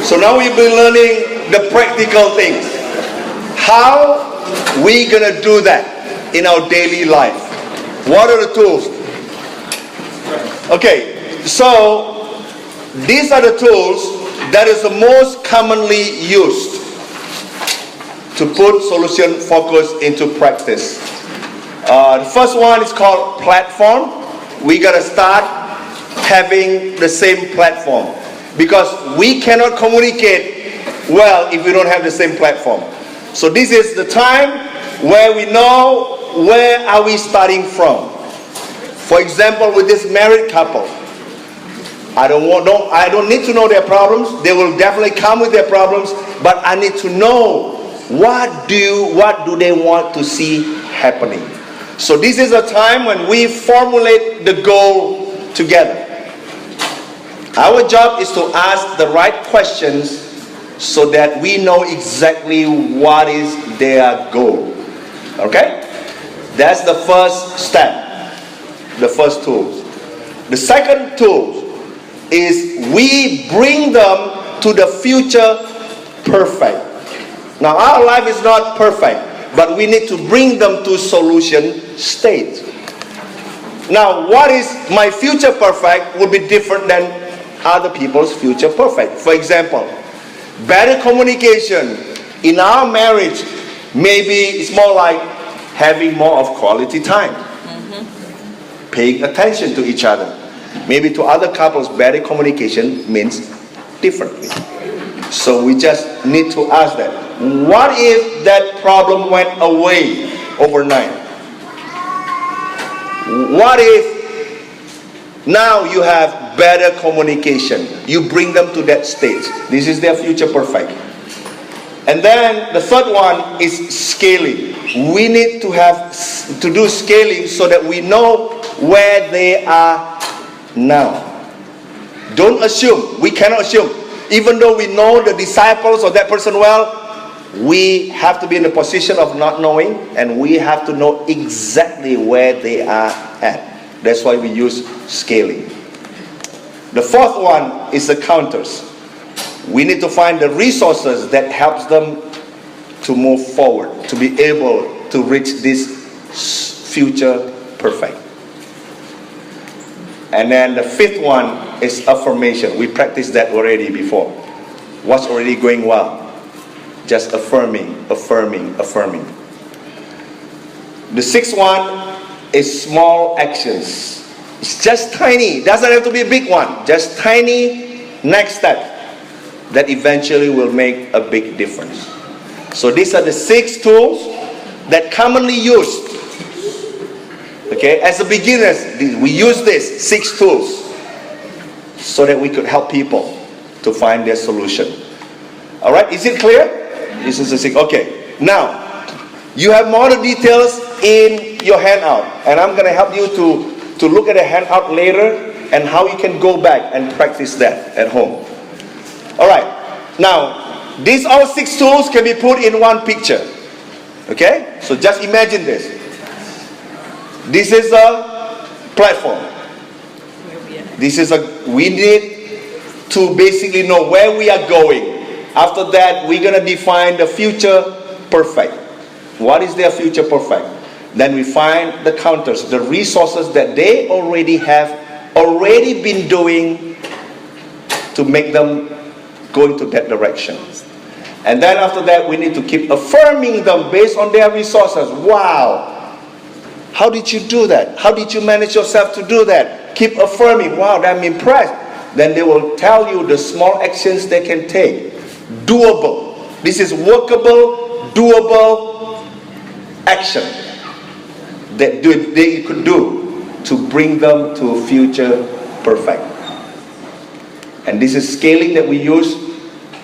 So now we've been learning the practical things. How we gonna do that in our daily life? What are the tools? Okay, so these are the tools that is the most commonly used to put solution focus into practice. The first one is called platform. We gotta start having the same platform, because we cannot communicate well if we don't have the same platform. So this is the time where we know where are we starting from. For example, with this married couple, I don't need to know their problems. They will definitely come with their problems, but I need to know what do they want to see happening. So this is a time when we formulate the goal together. Our job is to ask the right questions so that we know exactly what is their goal. Okay? That's the first step, the first tool. The second tool is we bring them to the future perfect. Now our life is not perfect, but we need to bring them to solution state. Now what is my future perfect will be different than other people's future perfect. For example, better communication in our marriage, maybe it's more like having more of quality time, paying attention to each other. Maybe to other couples, better communication means differently. So we just need to ask that. What if that problem went away overnight? What if now you have better communication? You bring them to that stage. This is their future perfect. And then the third one is scaling. We need to do scaling so that we know where they are now. Don't assume. We cannot assume. Even though we know the disciples of that person well, we have to be in the position of not knowing, and we have to know exactly where they are at. That's why we use scaling. The fourth one is the counters. We need to find the resources that helps them to move forward, to be able to reach this future perfect. And then the fifth one is affirmation. We practiced that already before. What's already going well? Just affirming, affirming, affirming. The sixth one is small actions. It's just tiny. It doesn't have to be a big one. Just tiny next step that eventually will make a big difference. So these are the 6 tools that commonly used. Okay, as a beginners, we use these 6 tools so that we could help people to find their solution. All right, is it clear? This is the 6. Okay, now you have more details in your handout, and I'm going to help you to look at the handout later and how you can go back and practice that at home. All right, now these all 6 tools can be put in one picture. Okay, so just imagine this. This is a platform. We need to basically know where we are going. After that, we're going to define the future perfect. What is their future perfect? Then we find the counters, the resources that they already been doing to make them go into that direction. And then after that, we need to keep affirming them based on their resources. Wow! How did you do that? How did you manage yourself to do that? Keep affirming. Wow, I'm impressed. Then they will tell you the small actions they can take. Doable. This is workable, doable action that they could do to bring them to a future perfect. And this is scaling that we use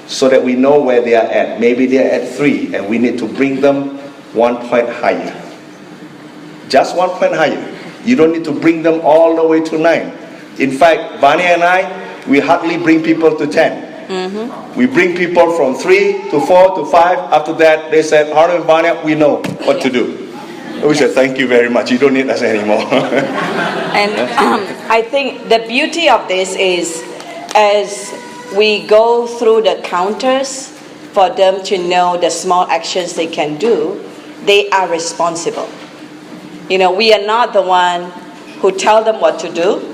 so that we know where they are at. Maybe they are at 3 and we need to bring them 1 point higher. Just 1 point higher. You don't need to bring them all the way to 9. In fact, Vania and I, we hardly bring people to 10. We bring people from 3 to 4 to 5. After that, they said, Harliem and Vania, we know what to do. We said, thank you very much. You don't need us anymore. And I think the beauty of this is, as we go through the counters for them to know the small actions they can do, they are responsible. We are not the one who tell them what to do,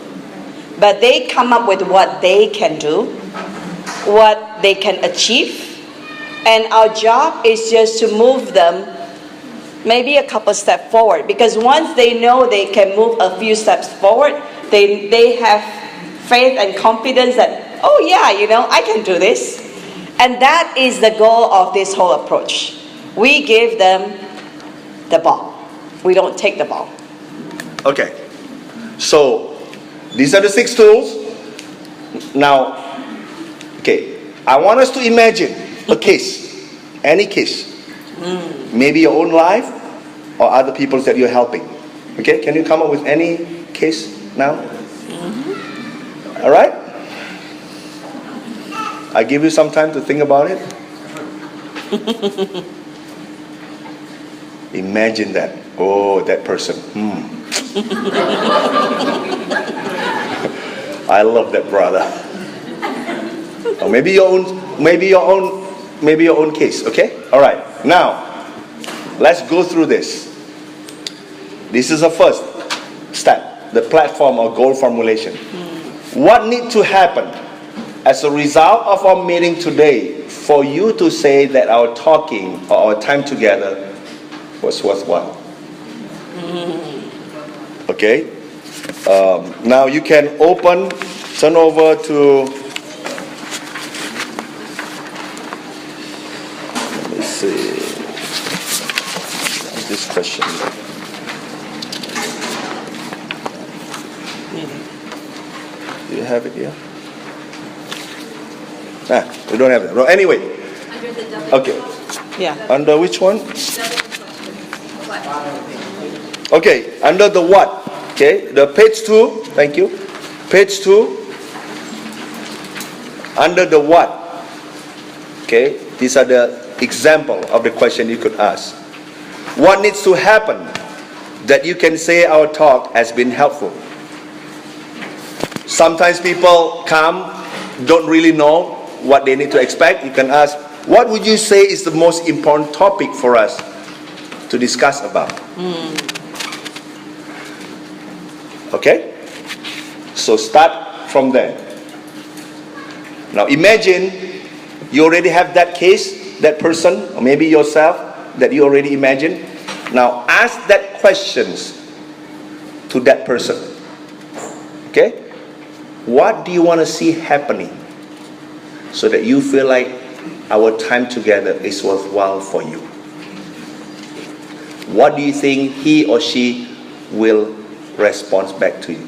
but they come up with what they can do, what they can achieve, and our job is just to move them maybe a couple steps forward, because once they know they can move a few steps forward, they have faith and confidence that, oh yeah, I can do this. And that is the goal of this whole approach. We give them the ball. We don't take the ball. Okay, so these are the 6 tools. Now, I want us to imagine a case, any case. Maybe your own life or other people's that you're helping. Okay, can you come up with any case now? All right? I give you some time to think about it. Imagine that. Oh, that person. I love that brother. Or maybe your own case. Okay? All right. Now, let's go through this. This is the first step, the platform or goal formulation. What needs to happen as a result of our meeting today for you to say that our talking or our time together was worthwhile? Okay? Now you can turn over to, let me see, this question. Do you have it here? We don't have it. Well, anyway. Under the double. Okay. Yeah. Under which one? What? Okay, under the what? Okay, the page 2. Thank you. Page 2. Under the what? Okay, these are the example of the question you could ask. What needs to happen that you can say our talk has been helpful? Sometimes people come, don't really know what they need to expect. You can ask, what would you say is the most important topic for us to discuss about? Okay? So start from there. Now imagine you already have that case, that person, or maybe yourself that you already imagine. Now ask that questions to that person. Okay? What do you want to see happening so that you feel like our time together is worthwhile for you? What do you think he or she will respond back to you?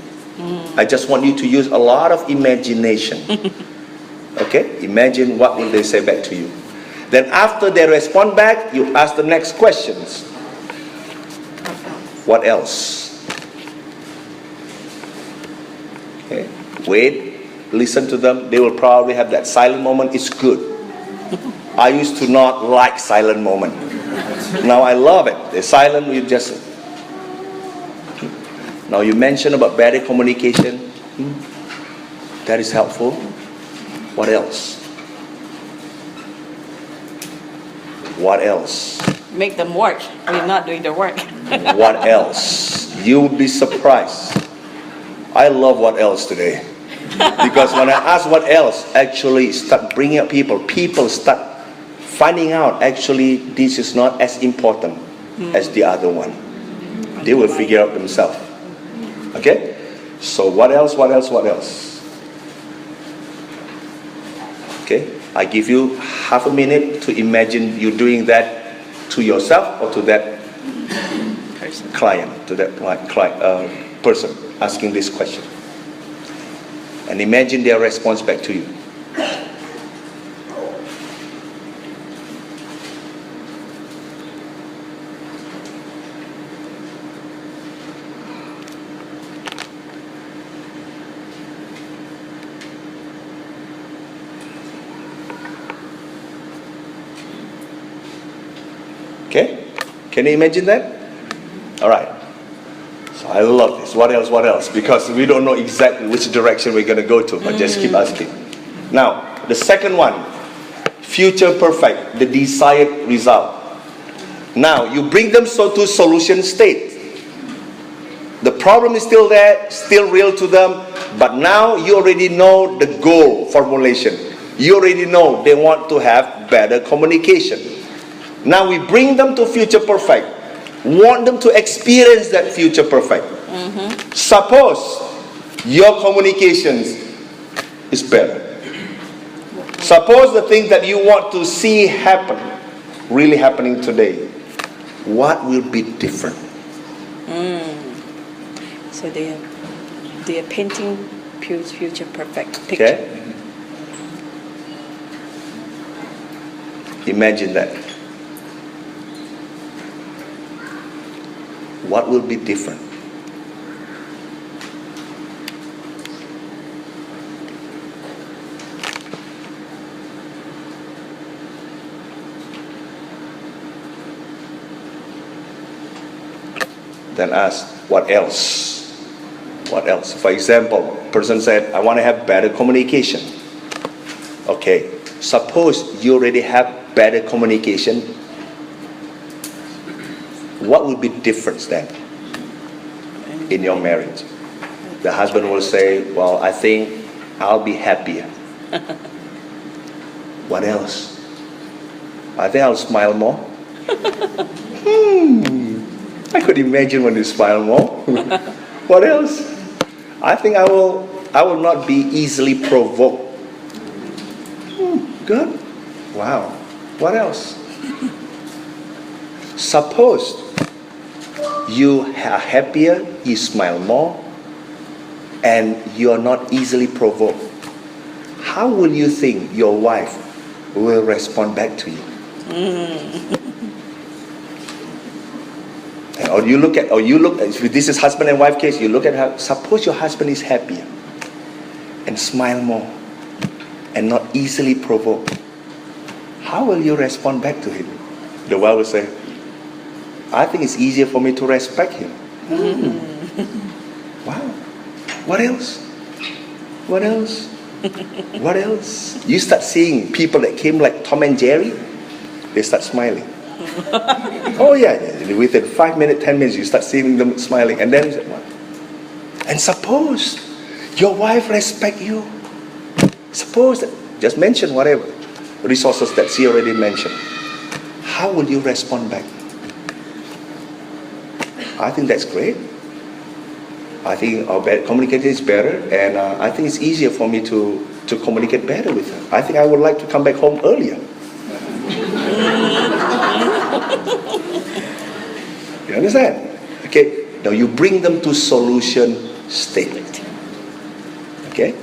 I just want you to use a lot of imagination. Okay? Imagine what will they say back to you. Then after they respond back, you ask the next questions. What else? Okay? Wait, listen to them. They will probably have that silent moment. It's good. I used to not like silent moment. Now I love it. The silent, you just... Now you mentioned about better communication. That is helpful. What else? What else? Make them work. We're not doing the work. What else? You will be surprised. I love what else today. Because when I ask what else, actually start bringing up people start finding out actually this is not as important as the other one. They will figure out themselves. Okay? So what else? Okay? I give you half a minute to imagine you doing that to yourself or to that client, to that person asking this question. And imagine their response back to you. Okay? Can you imagine that? All right. So I love this. What else? Because we don't know exactly which direction we're going to go to, but just keep asking. Now, the second one, future perfect, the desired result. Now, you bring them to solution state. The problem is still there, still real to them, but now you already know the goal formulation. You already know they want to have better communication. Now we bring them to future perfect, want them to experience that future perfect. Suppose your communications is better. Suppose the thing that you want to see happen, really happening today, what will be different? So they are painting future perfect picture. Okay? Imagine that. What will be different? Then ask, what else? What else? For example, person said, I want to have better communication. Okay, suppose you already have better communication. What will be different then in your marriage? The husband will say, well, I think I'll be happier. What else? I think I'll smile more. I could imagine when you smile more. What else? I think I will not be easily provoked. Good. Wow. What else? Suppose you are happier, you smile more, and you are not easily provoked. How will you think your wife will respond back to you? Or you look, if this is husband and wife case, you look at her, suppose your husband is happier and smile more and not easily provoked. How will you respond back to him? The wife will say, I think it's easier for me to respect him. Wow. What else? What else? What else? You start seeing people that came like Tom and Jerry, they start smiling. Oh yeah, within 5 minutes, 10 minutes, you start seeing them smiling. And then you say, what? And suppose your wife respect you. Suppose that, just mention whatever resources that she already mentioned. How will you respond back? I think that's great. I think our communication is better, and I think it's easier for me to communicate better with her. I think I would like to come back home earlier. You understand? Okay. Now you bring them to solution statement. Okay.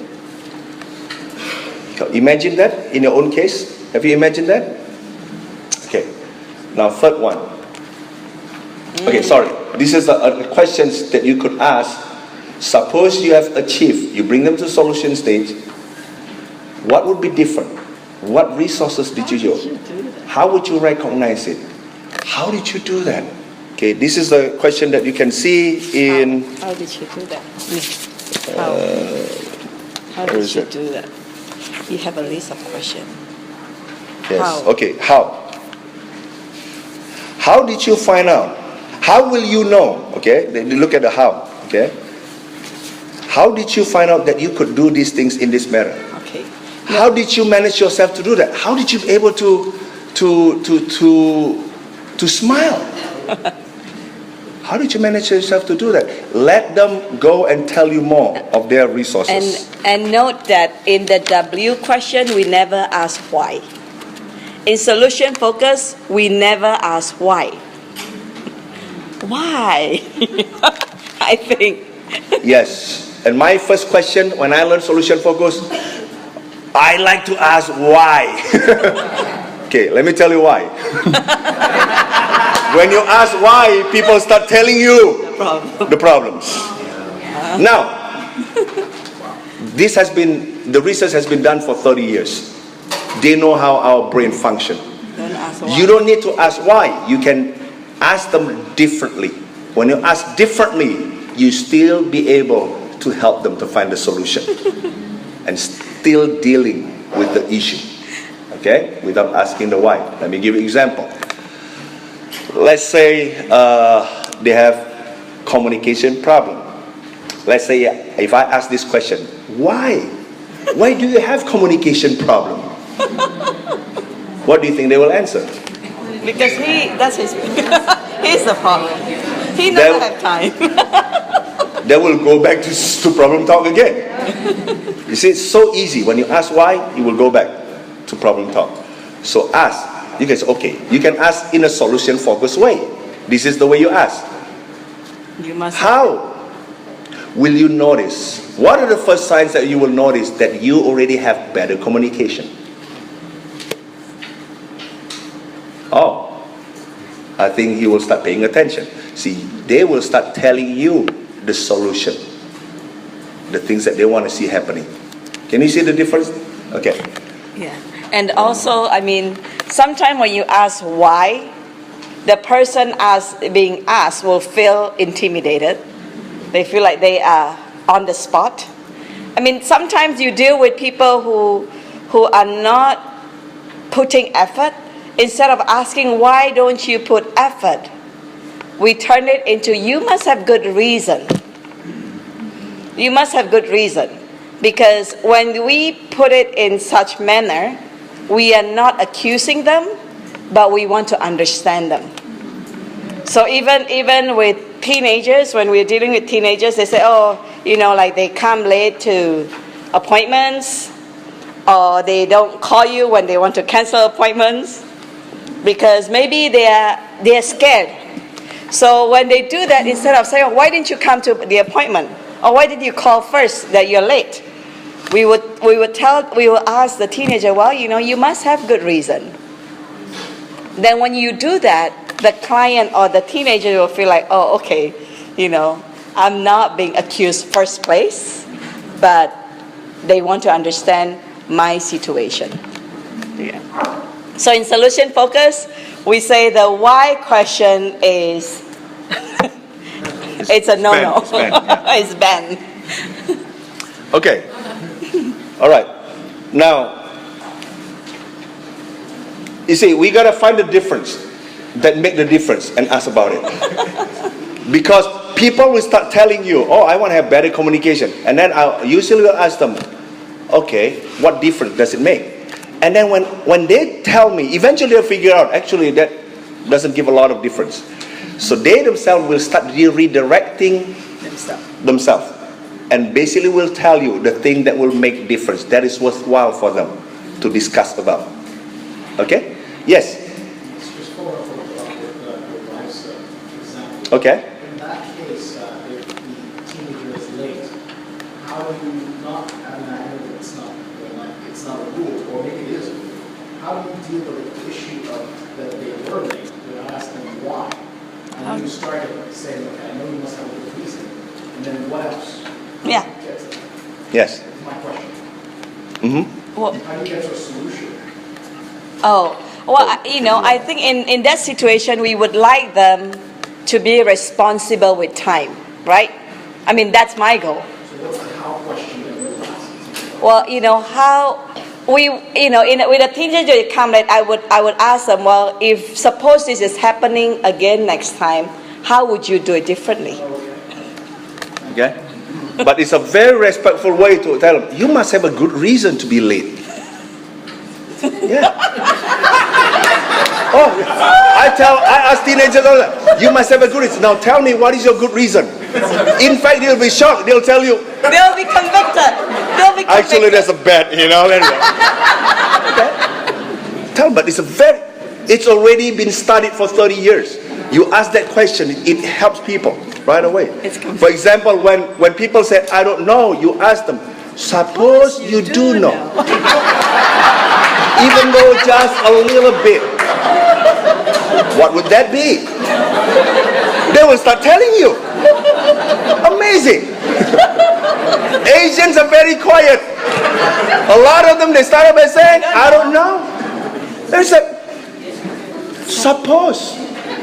Imagine that in your own case. Have you imagined that? Okay. Now third one. Okay, sorry. This is a questions that you could ask. Suppose you have achieved, you bring them to solution stage. What would be different? What resources did you use? How would you recognize it? How did you do that? Okay, this is the question that you can see in. How did you do that? How did you do that? You have a list of questions. Yes. How? Okay. How? How did you find out? How will you know? Okay. Look at the how. Okay. How did you find out that you could do these things in this manner? Okay. How did you manage yourself to do that? How did you be able to smile? How did you manage yourself to do that? Let them go and tell you more of their resources. And note that in the W question, we never ask why. In solution focus, we never ask why. Why? I think. Yes. And my first question when I learned solution focus, I like to ask why. Okay, let me tell you why. When you ask why, people start telling you the problems. Now, the research has been done for 30 years. They know how our brain functions. You don't need to ask why. You can ask them differently. When you ask differently, you still be able to help them to find a solution and still dealing with the issue, okay, without asking the why. Let me give you an example. Let's say they have communication problem. Let's say if I ask this question, why do you have communication problem? What do you think they will answer? Because he's the problem. He doesn't have time. They will go back to problem talk again. You see, it's so easy. When you ask why, you will go back to problem talk. So ask. You can say, okay, you can ask in a solution-focused way. This is the way you ask. How will you notice? What are the first signs that you will notice that you already have better communication? Oh, I think he will start paying attention. See, they will start telling you the solution, the things that they want to see happening. Can you see the difference? Okay. Yeah. And also, I mean, sometimes when you ask why, the person being asked will feel intimidated. They feel like they are on the spot. I mean, sometimes you deal with people who are not putting effort. Instead of asking, why don't you put effort? We turn it into, you must have good reason. You must have good reason. Because when we put it in such manner, we are not accusing them, but we want to understand them. So even with teenagers, when we're dealing with teenagers, they say, oh, you know, like they come late to appointments, or they don't call you when they want to cancel appointments, because maybe they're scared. So when they do that, instead of saying, why didn't you come to the appointment? Or why did you call first that you're late? We will ask the teenager, well, you know, you must have good reason. Then when you do that, the client or the teenager will feel like, oh, okay, you know, I'm not being accused first place, but they want to understand my situation. Yeah. So in solution focus, we say the why question is, it's a no-no. It's banned. Okay. All right. Now, you see, we got to find the difference that make the difference and ask about it. Because people will start telling you, oh, I want to have better communication. And then I usually will ask them, okay, what difference does it make? And then when they tell me, eventually they'll figure out, actually that doesn't give a lot of difference. So they themselves will start redirecting themselves. And basically will tell you the thing that will make difference, that is worthwhile for them to discuss about. Okay? Yes? Just follow up with wife's example. Okay. In that case, if the teenager is late, how do you not, I mean, I know it's not a rule, or maybe it is a rule. How do you deal with the issue of that they were late? You ask them why. And then you start saying, okay, I know you must have a good reason. And then what else? Yeah. Yes. That's my question. Mm-hmm. Well, How do you get to a solution? oh, well, you know, I think in that situation, we would like them to be responsible with time, right? I mean, that's my goal. So what's the how question that you ask? Well, you know, with a teenager that come late, I would ask them, well, if suppose this is happening again next time, how would you do it differently? Okay? But it's a very respectful way to tell them, you must have a good reason to be late. Yeah. Oh, I ask teenagers all that. You must have a good reason. Now tell me, what is your good reason? In fact, they'll be shocked. They'll tell you. They'll be convicted. Actually, there's a bet, you know. Anyway. Okay. Tell them, but it's already been studied for 30 years. You ask that question, it helps people right away. For example, when people say, I don't know, you ask them, suppose you do know. Even though just a little bit. What would that be? They will start telling you. Amazing. Asians are very quiet. A lot of them, they start by saying, I don't know. They say, suppose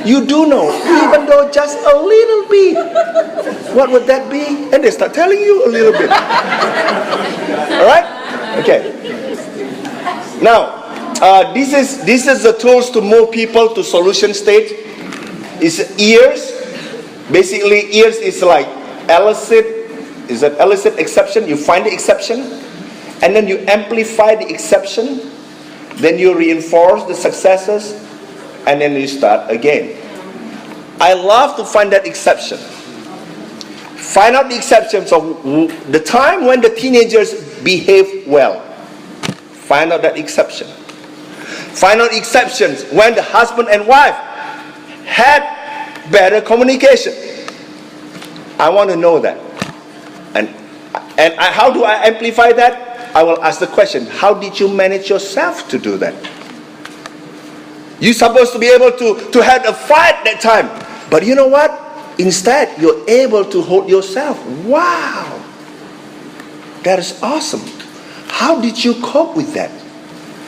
you do know, even though just a little bit. What would that be? And they start telling you a little bit. All right? Okay. Now, this is the tools to move people to solution state. It's ears. Basically, ears is like elicit. Is an elicit exception. You find the exception, and then you amplify the exception. Then you reinforce the successes, and then you start again. I love to find that exception. Find out the exceptions of the time when the teenagers behave well. Find out that exception. Find out exceptions when the husband and wife had better communication. I want to know that. And how do I amplify that? I will ask the question, how did you manage yourself to do that? You're supposed to be able to have a fight that time. But you know what? Instead, you're able to hold yourself. Wow. That is awesome. How did you cope with that?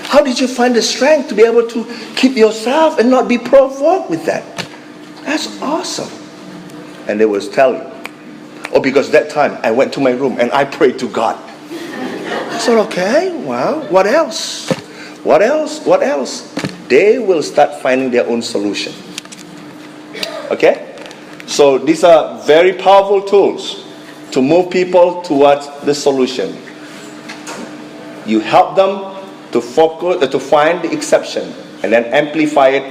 How did you find the strength to be able to keep yourself and not be provoked with that? That's awesome. And they will tell you. Oh, because that time I went to my room and I prayed to God. I said, okay, well, what else? What else? What else? They will start finding their own solution. Okay? So these are very powerful tools to move people towards the solution. You help them to focus, to find the exception, and then amplify it,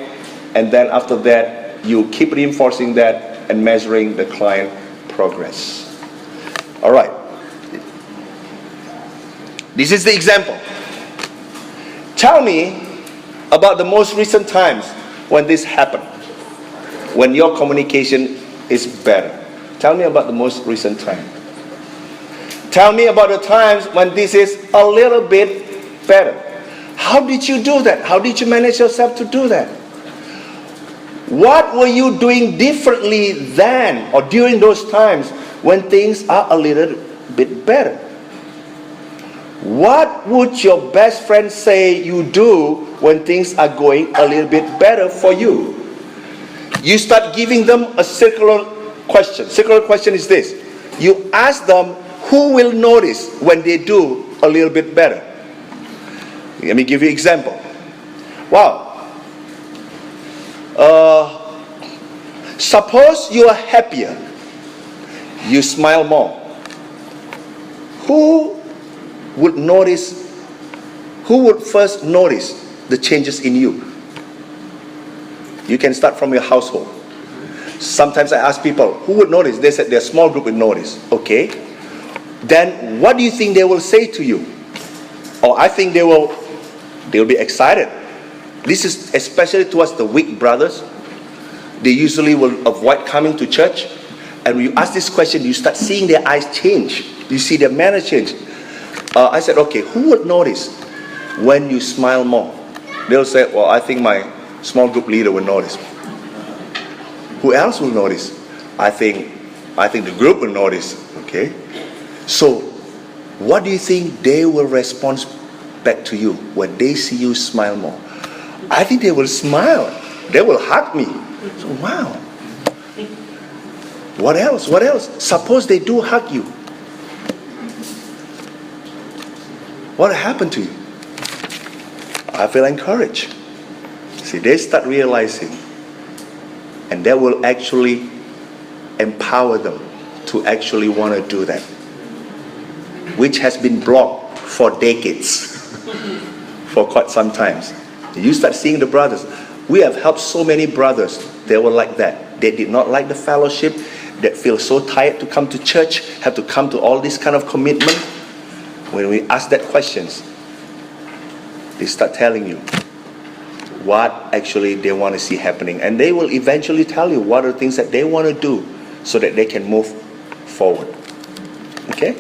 and then after that, you keep reinforcing that and measuring the client progress. All right. This is the example. Tell me about the most recent times when this happened, when your communication is better. Tell me about the most recent time. Tell me about the times when this is a little bit better. How did you do that? How did you manage yourself to do that? What were you doing differently then or during those times when things are a little bit better? What would your best friend say you do when things are going a little bit better for you? You start giving them a circular question. Circular question is this. You ask them who will notice when they do a little bit better. Let me give you an example. Wow. Suppose you are happier. You smile more. Who would notice? Who would first notice the changes in you? You can start from your household. Sometimes I ask people, who would notice? They said their small group would notice. Okay. Then what do you think they will say to you? Oh, I think they'll be excited. This is especially towards the weak brothers. They usually will avoid coming to church. And when you ask this question, you start seeing their eyes change. You see their manner change. I said, okay, who would notice when you smile more? They'll say, well, I think my small group leader will notice. Who else will notice? I think the group will notice. Okay. So, what do you think they will respond back to you when they see you smile more? I think they will smile. They will hug me. So, wow. What else? What else? Suppose they do hug you. What happened to you? I feel encouraged. See, they start realizing, and that will actually empower them to actually want to do that, which has been blocked for decades, for quite some time. You start seeing the brothers. We have helped so many brothers. They were like that. They did not like the fellowship. They feel so tired to come to church, have to come to all this kind of commitment. When we ask that questions, they start telling you what actually they want to see happening. And they will eventually tell you what are the things that they want to do so that they can move forward. Okay?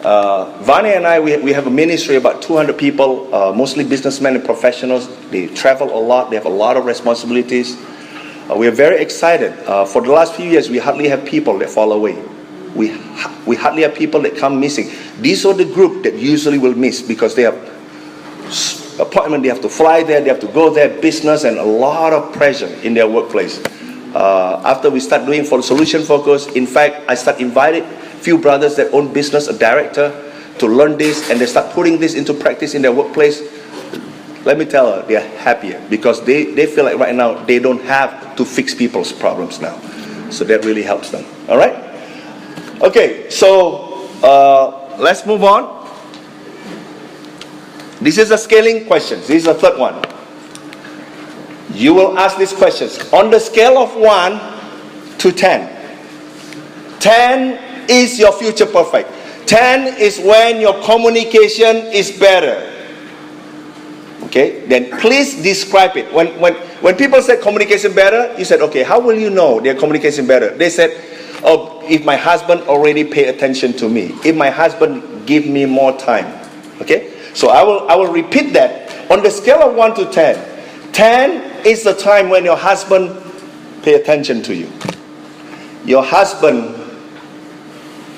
Vania and I, we have a ministry, about 200 people, mostly businessmen and professionals. They travel a lot. They have a lot of responsibilities. We are very excited. For the last few years, we hardly have people that fall away. We hardly have people that come missing. These are the group that usually will miss because they have appointment, they have to fly there, they have to go there, business, and a lot of pressure in their workplace. After we start doing for solution focus, in fact, I start inviting few brothers that own business, a director, to learn this, and they start putting this into practice in their workplace. let me tell her, they're happier because they feel like right now they don't have to fix people's problems now. So that really helps them. All right? Okay, so let's move on. This is a scaling question. This is the third one. You will ask these questions. On the scale of 1 to 10. 10 is your future perfect. 10 is when your communication is better. Okay, then please describe it. When people said communication better, you said, okay, how will you know their communication better? They said, oh, if my husband already pay attention to me, if my husband give me more time. Okay, so I will repeat that. On the scale of 1 to 10, 10 is the time when your husband pay attention to you. Your husband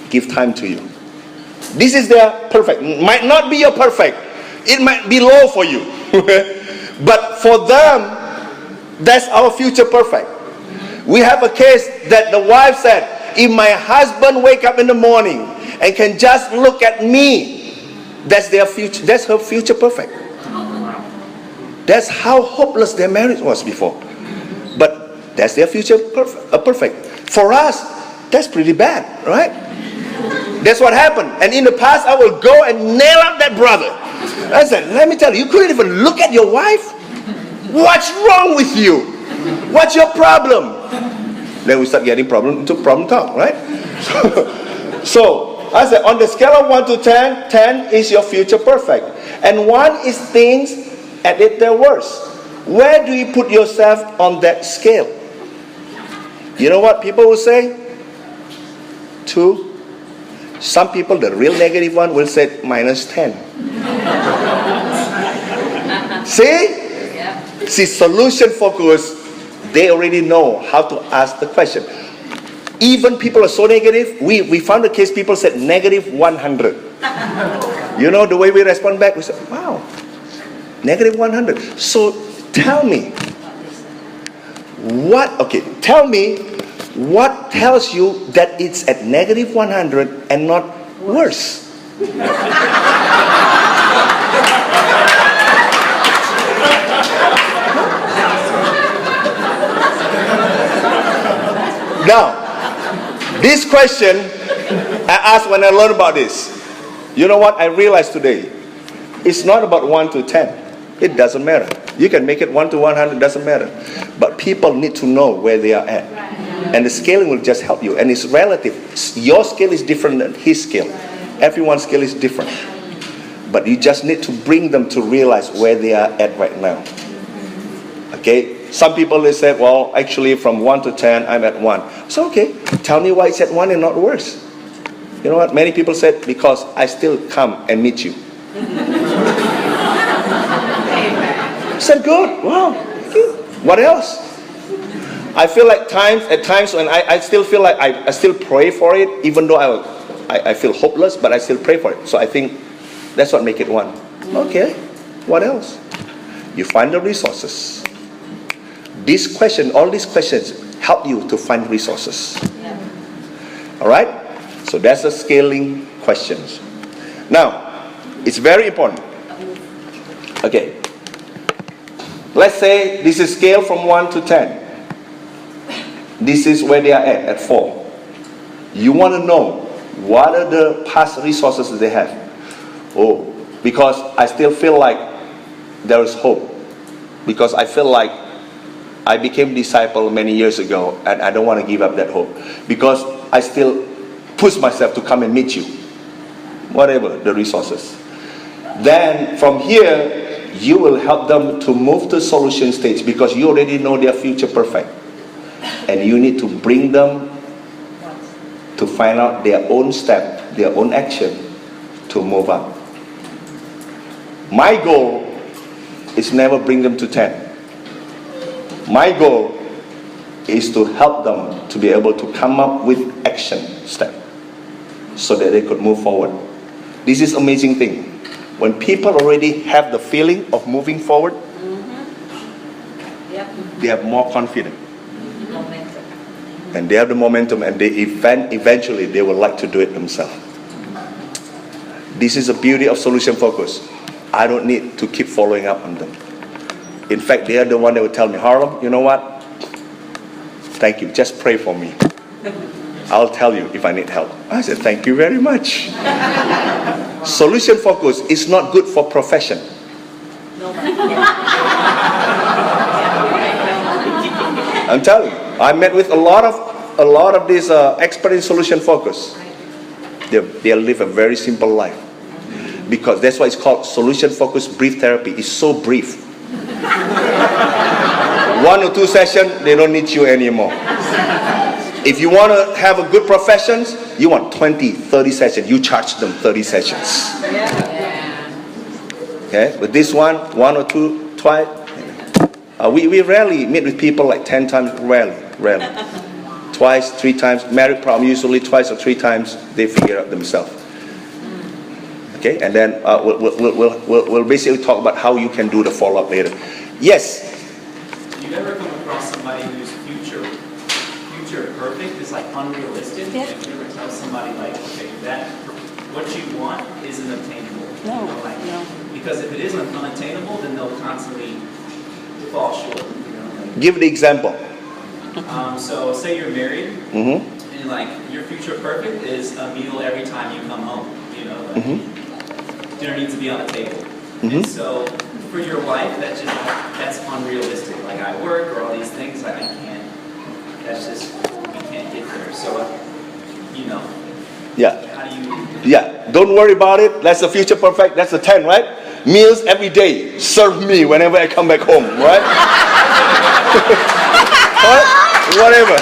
give time to you. This is their perfect. Might not be your perfect. It might be low for you. But for them, that's our future perfect. We have a case that the wife said, if my husband wake up in the morning and can just look at me, that's their future. That's her future perfect. That's how hopeless their marriage was before. But that's their future perfect. For us, that's pretty bad, right? That's what happened. And in the past, I will go and nail up that brother. I said, let me tell you, you couldn't even look at your wife? What's wrong with you? What's your problem? Then we start getting problem talk, right? So I said, on the scale of 1 to 10, 10 is your future perfect. And 1 is things at their worst. Where do you put yourself on that scale? You know what people will say? 2. Some people, the real negative one, will say -10. See, solution focus, they already know how to ask the question. Even people are so negative, we found a case people said -100. You know the way we respond back? We said, wow, -100. So tell me, tell me what tells you that it's at -100 and not worse? Now, this question I asked when I learned about this. You know what I realized today? It's not about 1 to 10. It doesn't matter. You can make it 1 to 100, doesn't matter. But people need to know where they are at. And the scaling will just help you. And it's relative. Your scale is different than his scale. Everyone's scale is different. But you just need to bring them to realize where they are at right now. Okay? Some people, they said, well, actually from 1 to 10, I'm at 1. So, okay, tell me why it's at 1 and not worse. You know what? Many people said, because I still come and meet you. I said, good. Wow. What else? I feel like at times when I still feel like I still pray for it, even though I feel hopeless, but I still pray for it. So I think that's what make it 1. Okay, what else? You find the resources. All these questions help you to find resources. All right? So that's the scaling questions. Now, it's very important. Okay. Let's say this is scale from 1 to 10. This is where they are at 4. You want to know what are the past resources that they have. Oh, because I still feel like there is hope. Because I feel like I became disciple many years ago and I don't want to give up that hope. Because I still push myself to come and meet you. Whatever the resources. Then from here, you will help them to move to solution stage because you already know their future perfect. And you need to bring them to find out their own step, their own action to move up. My goal is never bring them to 10. My goal is to help them to be able to come up with action step so that they could move forward. This is amazing thing. When people already have the feeling of moving forward, they have more confidence. And they have the momentum and eventually they will like to do it themselves. This is the beauty of solution focus. I don't need to keep following up on them. In fact, they are the one that will tell me, Harlem, you know what? Thank you. Just pray for me. I'll tell you if I need help. I said, thank you very much. Solution focus is not good for profession. I'm telling you, I met with a lot of these experts in solution focus. They live a very simple life, because that's why it's called solution focus brief therapy. It's so brief. 1 or 2 sessions, they don't need you anymore. If you want to have a good professions, you want 20, 30 sessions. You charge them 30 sessions. Okay, with this one or two, twice. We rarely meet with people like 10 times, rarely. Twice, 3 times. Married problem, usually twice or 3 times, they figure out themselves. Okay, and then we'll basically talk about how you can do the follow-up later. Yes? Do you ever come across somebody whose future perfect is like unrealistic? Yeah. If you ever tell somebody like, okay, that what you want isn't obtainable. No, You know, like, no. Because if it isn't unattainable, then they'll constantly fall short. You know, like, Give the example. so say you're married, Mm-hmm. and like your future perfect is a meal every time you come home. You know, like, dinner needs to be on the table. And so for your wife, that's unrealistic. Like I work or all these things, like I can't. That's just we can't get there. So you know, Yeah. how do you? Yeah, don't worry about it. That's the future perfect. That's the 10, right? Meals every day. Serve me whenever I come back home, right? Whatever.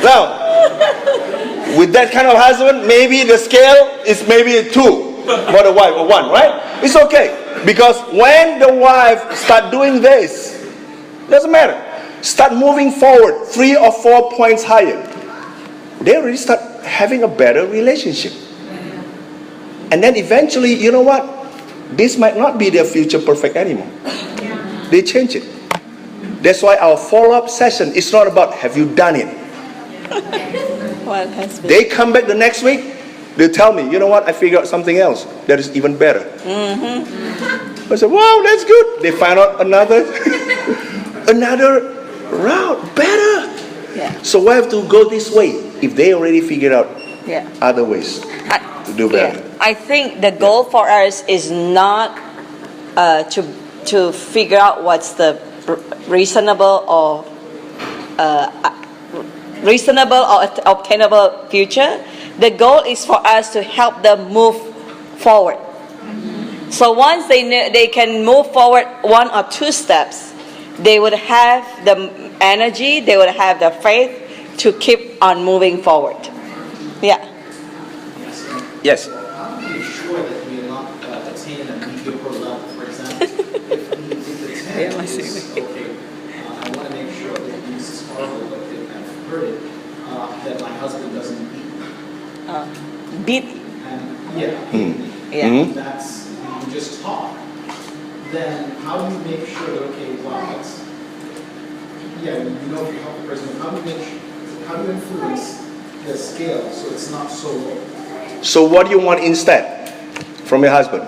Now, with that kind of husband, maybe the scale is maybe a 2 for the wife, or 1, right? It's okay. Because when the wife start doing this, doesn't matter. Start moving forward 3 or 4 points higher. They already start having a better relationship. And then eventually, you know what? This might not be their future perfect anymore. They change it. That's why our follow-up session is not about have you done it. What has been? They come back the next week, they tell me, you know what? I figured out something else that is even better. I said, wow, that's good. They find out another route, better. Yeah. So we have to go this way if they already figured out Yeah. other ways to do better. Yeah. I think the goal for us is not to figure out what's the reasonable or obtainable future. The goal is for us to help them move forward. So once they can move forward 1 or 2 steps, they would have the energy, they would have the faith to keep on moving forward. Yeah. Yes. How do we ensure that we are not attaining a mediocre level? For example, if the 10 is, okay, I want to make sure that this is horrible, but I've heard it, that my husband doesn't beat me. Beat. And yeah, Yeah. that's, you just talk. Then how do you make sure that, okay, wow, that's, yeah, you know if you help the person, how do you influence the scale so it's not so low? So what do you want instead from your husband?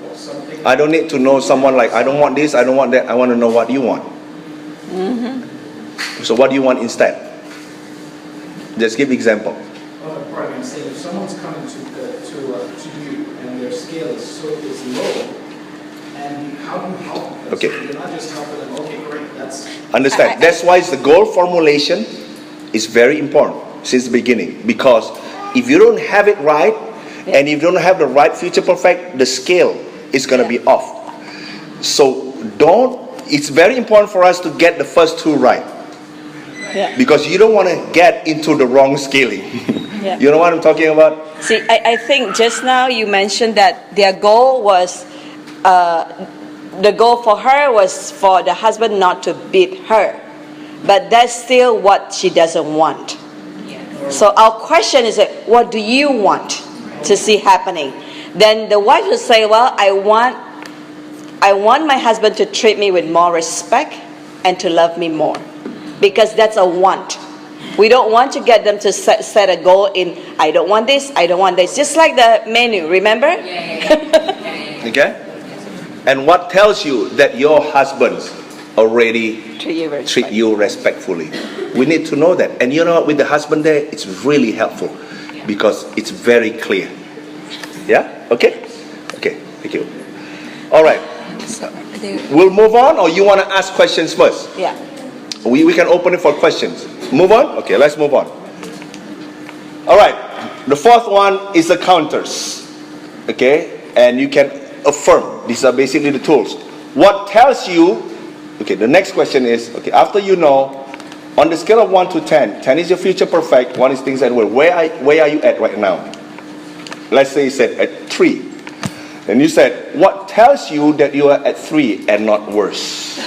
Or something. I don't need to know someone like, I don't want this, I don't want that. I want to know what you want. So what do you want instead? Just give example. Pardon me, I'm saying if someone's coming to you and their scale is low, and how do you help them? Okay. So you're not just helping them, okay, great, that's... Understand? That's why the goal formulation is very important since the beginning. Because if you don't have it right, and if you don't have the right future perfect, the scale is going to be off. So it's very important for us to get the first 2 right. Yeah. Because you don't want to get into the wrong scaling. Yeah. You know what I'm talking about? See, I think just now you mentioned that their goal was, the goal for her was for the husband not to beat her. But that's still what she doesn't want. So our question is, what do you want to see happening? Then the wife will say, well, I want my husband to treat me with more respect and to love me more. Because that's a want. We don't want to get them to set a goal in, I don't want this, I don't want this. Just like the menu, remember? Okay? And what tells you that your husbands already treat you respectfully? We need to know that. And you know what, with the husband there, it's really helpful because it's very clear. Yeah? Okay? Okay, thank you. All right. We'll move on, or you want to ask questions first? Yeah. We can open it for questions. Move on? Okay, let's move on. All right. The fourth one is the counters. Okay? And you can affirm. These are basically the tools. What tells you, okay, the next question is, okay, after you know, on the scale of 1 to 10, 10 is your future perfect, 1 is things that well. Where are you at right now? Let's say you said at 3. And you said, what tells you that you are at 3 and not worse?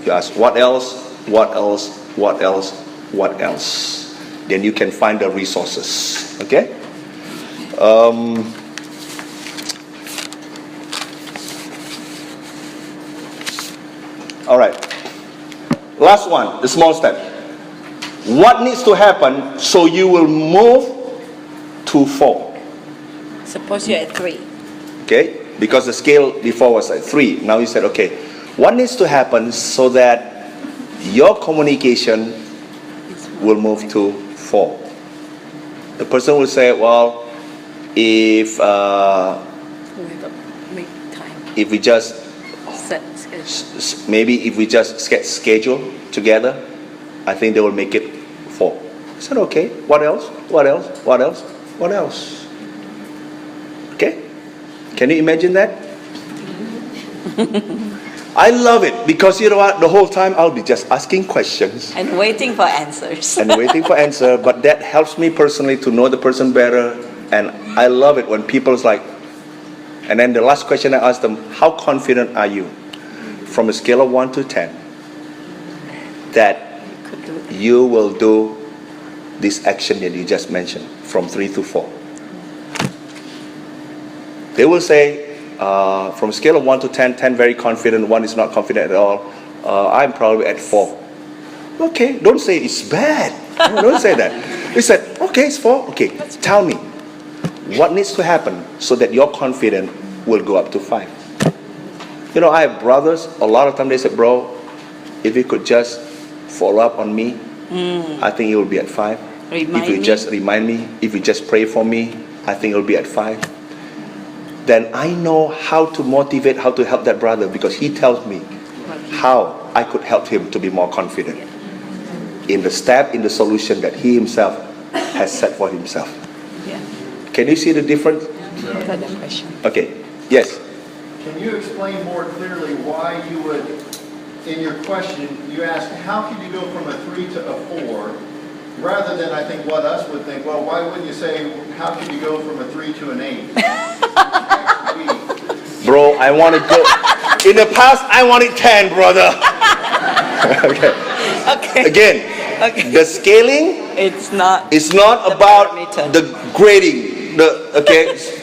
You ask, what else? What else? What else? What else? Then you can find the resources. Okay? All right. Last one, the small step. What needs to happen so you will move to 4? Suppose you're at 3. Okay? Because the scale before was at 3. Now you said, okay, what needs to happen so that your communication will move to 4? The person will say, well, if we just maybe if we just get schedule together, I think they will make it 4. I said, okay, what else? What else? What else? What else? Okay? Can you imagine that? I love it because you know what? The whole time I'll be just asking questions and waiting for answers. But that helps me personally to know the person better. And I love it when people's like, and then the last question I ask them, how confident are you from a scale of 1 to 10 that you will do this action that you just mentioned from 3 to 4? They will say, from a scale of 1 to 10, 10 very confident, 1 is not confident at all. I'm probably at 4. Okay, don't say it's bad. No, don't say that. You said, okay, it's 4. Okay, tell me, what needs to happen so that your confidence will go up to 5? You know, I have brothers, a lot of times they say, bro, if you could just follow up on me, I think it will be at 5. If you just remind me, if you just pray for me, I think it will be at 5. Then I know how to motivate, how to help that brother because he tells me how I could help him to be more confident in the step, in the solution that he himself has set for himself. Yeah. Can you see the difference? Okay. Yes. Can you explain more clearly why you would, in your question, you asked, how can you go from a 3 to a 4, rather than I think what us would think, well, why wouldn't you say, how can you go from a 3 to an 8? Bro, I want to go. In the past, I wanted 10, brother. Okay. Again, the scaling. It's not about parameter. the grading.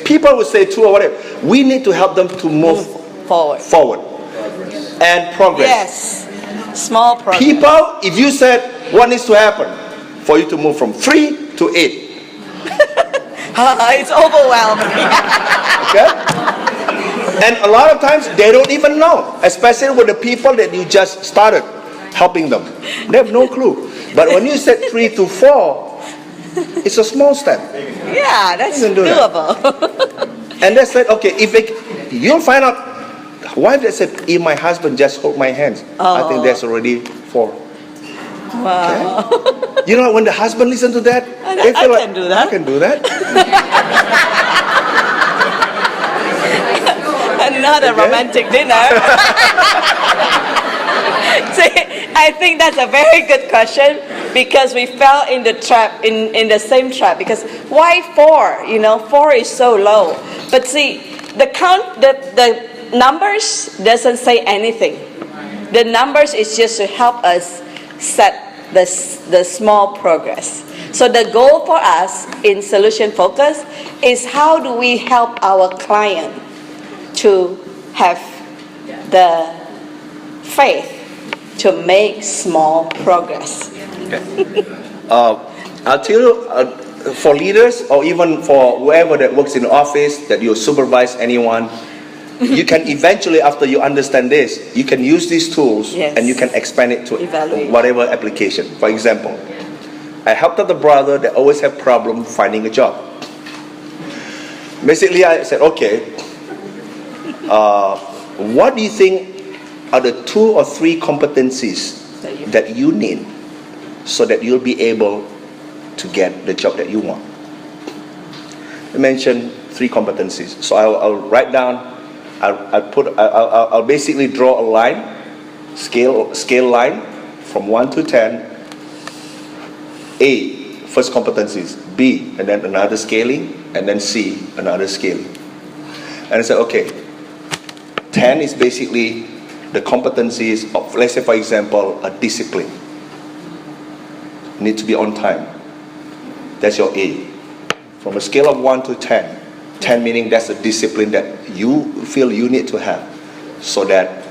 People will say 2 or whatever. We need to help them to move forward and progress. Yes, small progress. People, if you said what needs to happen for you to move from 3 to 8. It's overwhelming. Okay? And a lot of times they don't even know, especially with the people that you just started helping them. They have no clue. But when you said 3 to 4, it's a small step. Yeah, that's doable. And they said, okay, you'll find out. Wife that said, if my husband just hold my hands, I think that's already 4. Wow. Okay? You know, when the husband listens to that, they feel I can do that. I can do that. Another romantic dinner. See, I think that's a very good question because we fell in the trap, in the same trap. Because why 4? You know, 4 is so low. But see, the numbers doesn't say anything. The numbers is just to help us set the small progress. So the goal for us in Solution Focus is how do we help our client to have the faith to make small progress. Okay. I'll tell you, for leaders or even for whoever that works in the office, that you supervise anyone, you can eventually, after you understand this, you can use these tools and you can expand it to Evaluate. whatever application. For example, I helped out the brother that always have problem finding a job. Basically, I said, okay, what do you think are the 2 or 3 competencies that you need so that you'll be able to get the job that you want? I mentioned 3 competencies. So I'll write down, I'll basically draw a line, scale line from 1 to 10. A, first competencies. B, and then another scaling, and then C, another scaling. And I said, okay, 10 is basically the competencies of, let's say for example, a discipline. Need to be on time. That's your A. From a scale of 1 to 10, 10 meaning that's a discipline that you feel you need to have so that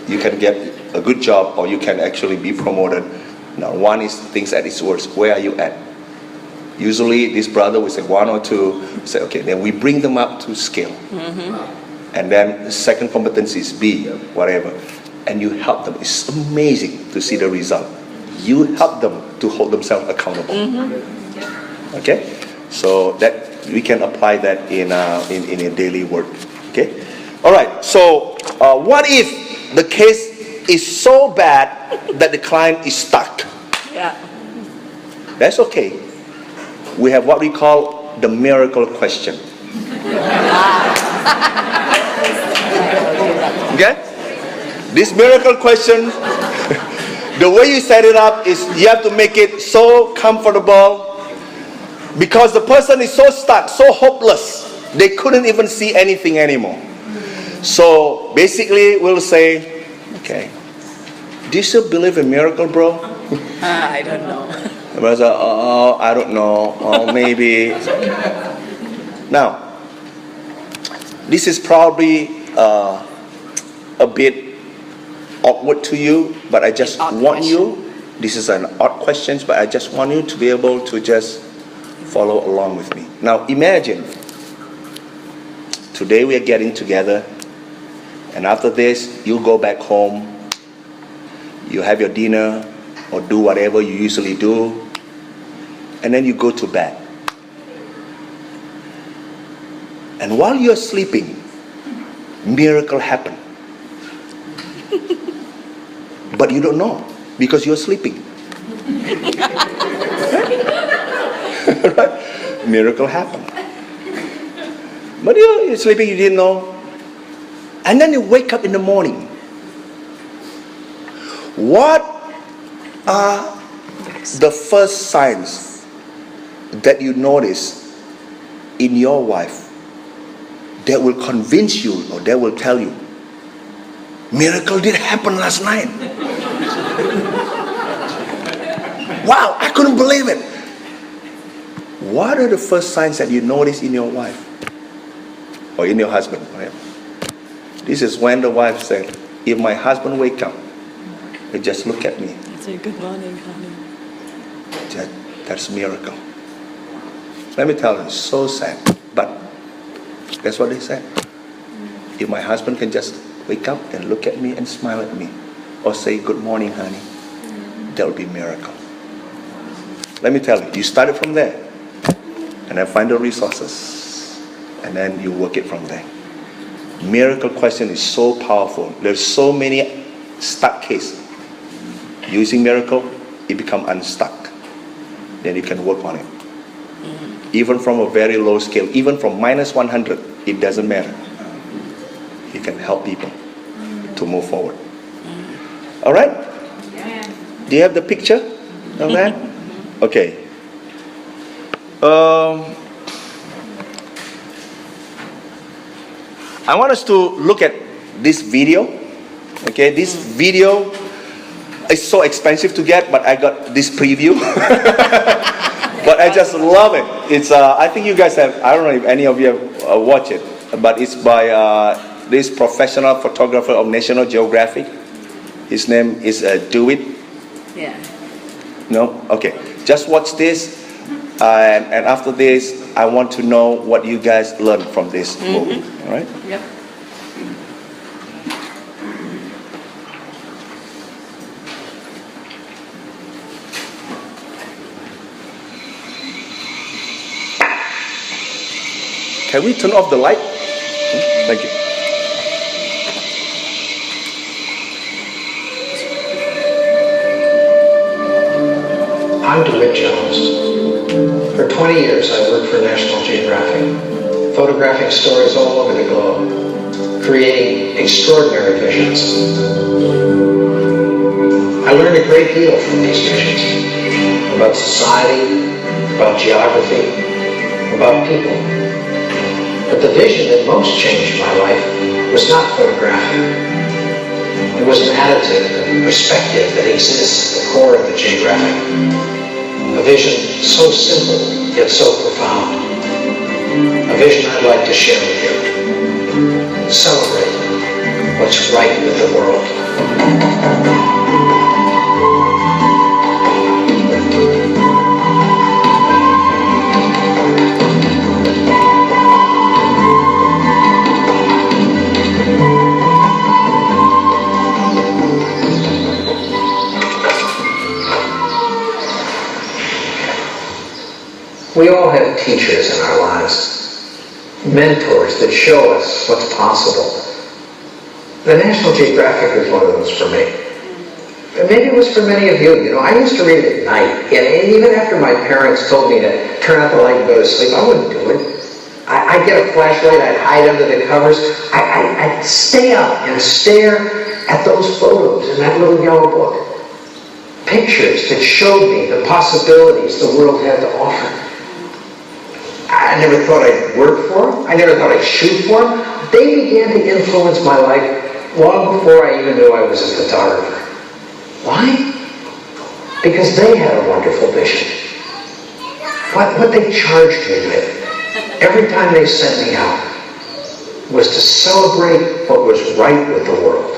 you can get a good job or you can actually be promoted. Now, 1 is things at its worst. Where are you at? Usually, this brother will say 1 or 2. We say, okay, then we bring them up to scale. And then the second competency is B, whatever. And you help them. It's amazing to see the result. You help them to hold themselves accountable. Okay? So that we can apply that in a daily work. Okay? All right. So what if the case is so bad that the client is stuck? Yeah. That's okay. We have what we call the miracle question. Okay? This miracle question, the way you set it up is you have to make it so comfortable because the person is so stuck, so hopeless, they couldn't even see anything anymore. So basically we'll say, okay, do you still believe in miracle, bro? I don't know. The brother said, oh, I don't know, oh, maybe. Now, this is probably a bit awkward to you, but I just want you, this is an odd question, but I just want you to be able to just follow along with me. Now imagine, today we are getting together, and after this, you go back home, you have your dinner, or do whatever you usually do, and then you go to bed. And while you're sleeping, miracle happen. But you don't know because you're sleeping. Right? Miracle happen. But you're sleeping, you didn't know. And then you wake up in the morning. What are the first signs that you notice in your wife that will convince you or that will tell you, miracle did happen last night? Wow, I couldn't believe it. What are the first signs that you notice in your wife or in your husband? This is when the wife said, if my husband wake up, he just look at me. Say good morning, honey. That's a miracle. Let me tell you, it's so sad, but that's what they said. If my husband can just wake up and look at me and smile at me, or say good morning, honey, that would be a miracle. Let me tell you, you start it from there, and then find the resources, and then you work it from there. Miracle question is so powerful. There's so many stuck cases. Using miracle, it become unstuck. Then you can work on it. Even from a very low scale, even from -100, it doesn't matter. You can help people to move forward. All right? Do you have the picture of that? Okay. I want us to look at this video. Okay, this video is so expensive to get, but I got this preview. But I just love it. It's I think you guys have, I don't know if any of you have watched it, but it's by this professional photographer of National Geographic. His name is Do It. Yeah. No? Okay. just watch this, and after this, I want to know what you guys learned from this movie. All right? Yep. Can we turn off the light? Thank you. I'm DeWitt Jones. For 20 years, I worked for National Geographic, photographing stories all over the globe, creating extraordinary visions. I learned a great deal from these visions, about society, about geography, about people. But the vision that most changed my life was not photographic. It was an attitude, a perspective that exists at the core of the geographic. A vision so simple, yet so profound. A vision I'd like to share with you. Celebrate what's right with the world. We all have teachers in our lives, mentors that show us what's possible. The National Geographic was one of those for me. And maybe it was for many of you. You know, I used to read at night, and even after my parents told me to turn out the light and go to sleep, I wouldn't do it. I'd get a flashlight, I'd hide under the covers, I'd stay up and stare at those photos in that little yellow book. Pictures that showed me the possibilities the world had to offer. I never thought I'd work for them. I never thought I'd shoot for them. They began to influence my life long before I even knew I was a photographer. Why? Because they had a wonderful vision. What they charged me with every time they sent me out was to celebrate what was right with the world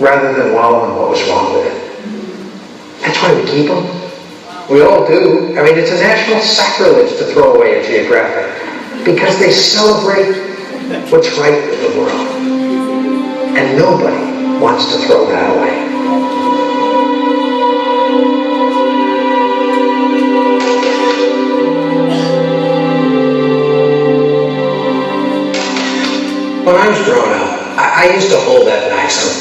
rather than wallow in what was wrong with it. That's why we keep them. We all do. I mean, it's a national sacrilege to throw away a geographic because they celebrate what's right with the world. And nobody wants to throw that away. When I was growing up, I used to hold that maxim,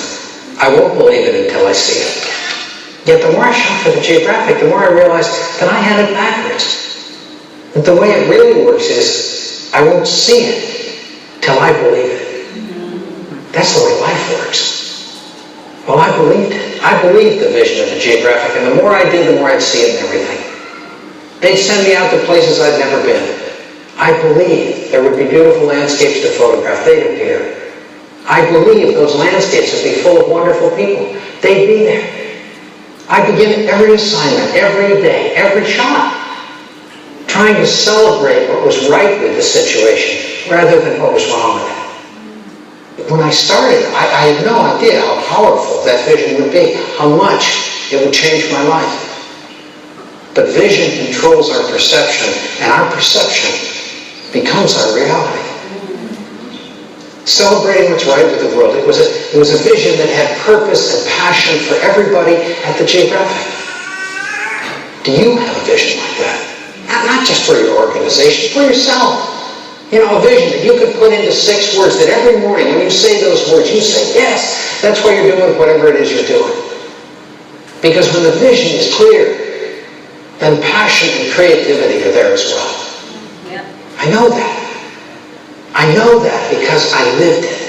I won't believe it until I see it. Yet the more I shot for the geographic, the more I realized that I had it backwards. That the way it really works is, I won't see it till I believe it. That's the way life works. Well, I believed it. I believed the vision of the geographic, and the more I did, the more I'd see it in everything. They'd send me out to places I'd never been. I believed there would be beautiful landscapes to photograph. They'd appear. I believed those landscapes would be full of wonderful people. They'd be there. I begin every assignment, every day, every shot, trying to celebrate what was right with the situation rather than what was wrong with it. When I started, I had no idea how powerful that vision would be, how much it would change my life. But vision controls our perception, and our perception becomes our reality. Celebrating what's right with the world. It was a vision that had purpose and passion for everybody at the Geographic. Do you have a vision like that? Not just for your organization, for yourself. You know, a vision that you could put into 6 words that every morning when you say those words, you say, yes, that's what you're doing, whatever it is you're doing. Because when the vision is clear, then passion and creativity are there as well. Yeah. I know that. I know that because I lived it.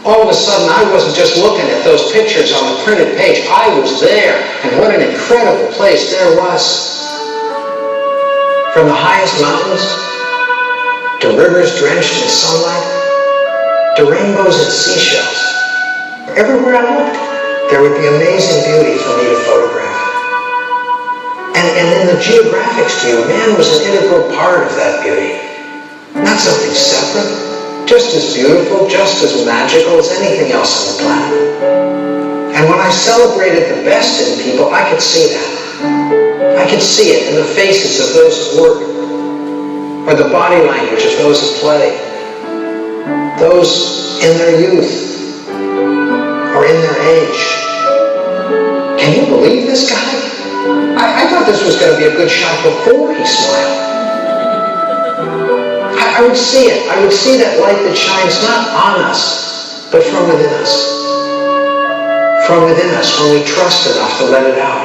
All of a sudden, I wasn't just looking at those pictures on the printed page. I was there, and what an incredible place there was. From the highest mountains, to rivers drenched in sunlight, to rainbows and seashells. Everywhere I looked, there would be amazing beauty for me to photograph. And in the geographics view, man was an integral part of that beauty. Not something separate, just as beautiful, just as magical as anything else on the planet. And when I celebrated the best in people, I could see that. I can see it in the faces of those at work, or the body language of those at play, those in their youth, or in their age. Can you believe this guy? I thought this was going to be a good shot before he smiled. I would see it. I would see that light that shines not on us, but from within us. From within us when we trust enough to let it out.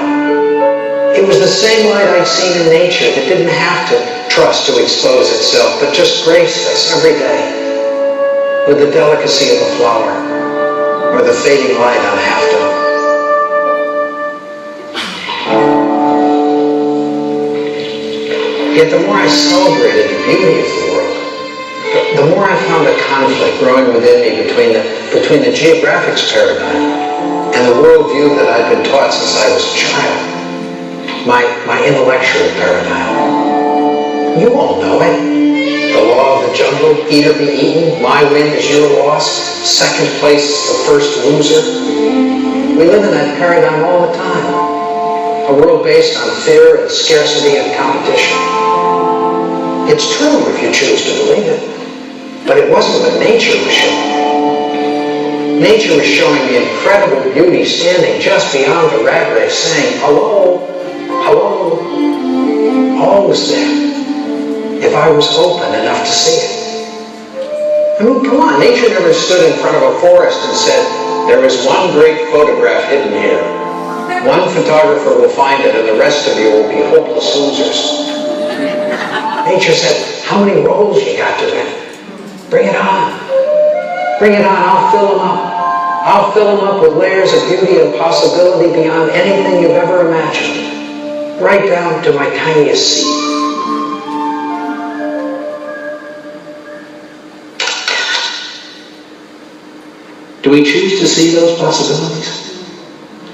It was the same light I'd seen in nature that didn't have to trust to expose itself, but just graced us every day with the delicacy of a flower or the fading light on half dome. Yet the more I celebrated the beauty of the world, the more I found a conflict growing within me between the geographics paradigm and the worldview that I'd been taught since I was a child, my intellectual paradigm. You all know it. The law of the jungle, eat or be eaten, my win is your loss, second place is the first loser. We live in that paradigm all the time. A world based on fear and scarcity and competition. It's true if you choose to believe it, but it wasn't what nature was showing. Nature was showing the incredible beauty standing just beyond the rat race saying, hello, hello. All was there if I was open enough to see it. I mean, come on, nature never stood in front of a forest and said, there is one great photograph hidden here. One photographer will find it and the rest of you will be hopeless losers. Nature said, how many rolls you got to win? Bring it on. Bring it on, I'll fill them up. I'll fill them up with layers of beauty and possibility beyond anything you've ever imagined. Right down to my tiniest seed. Do we choose to see those possibilities?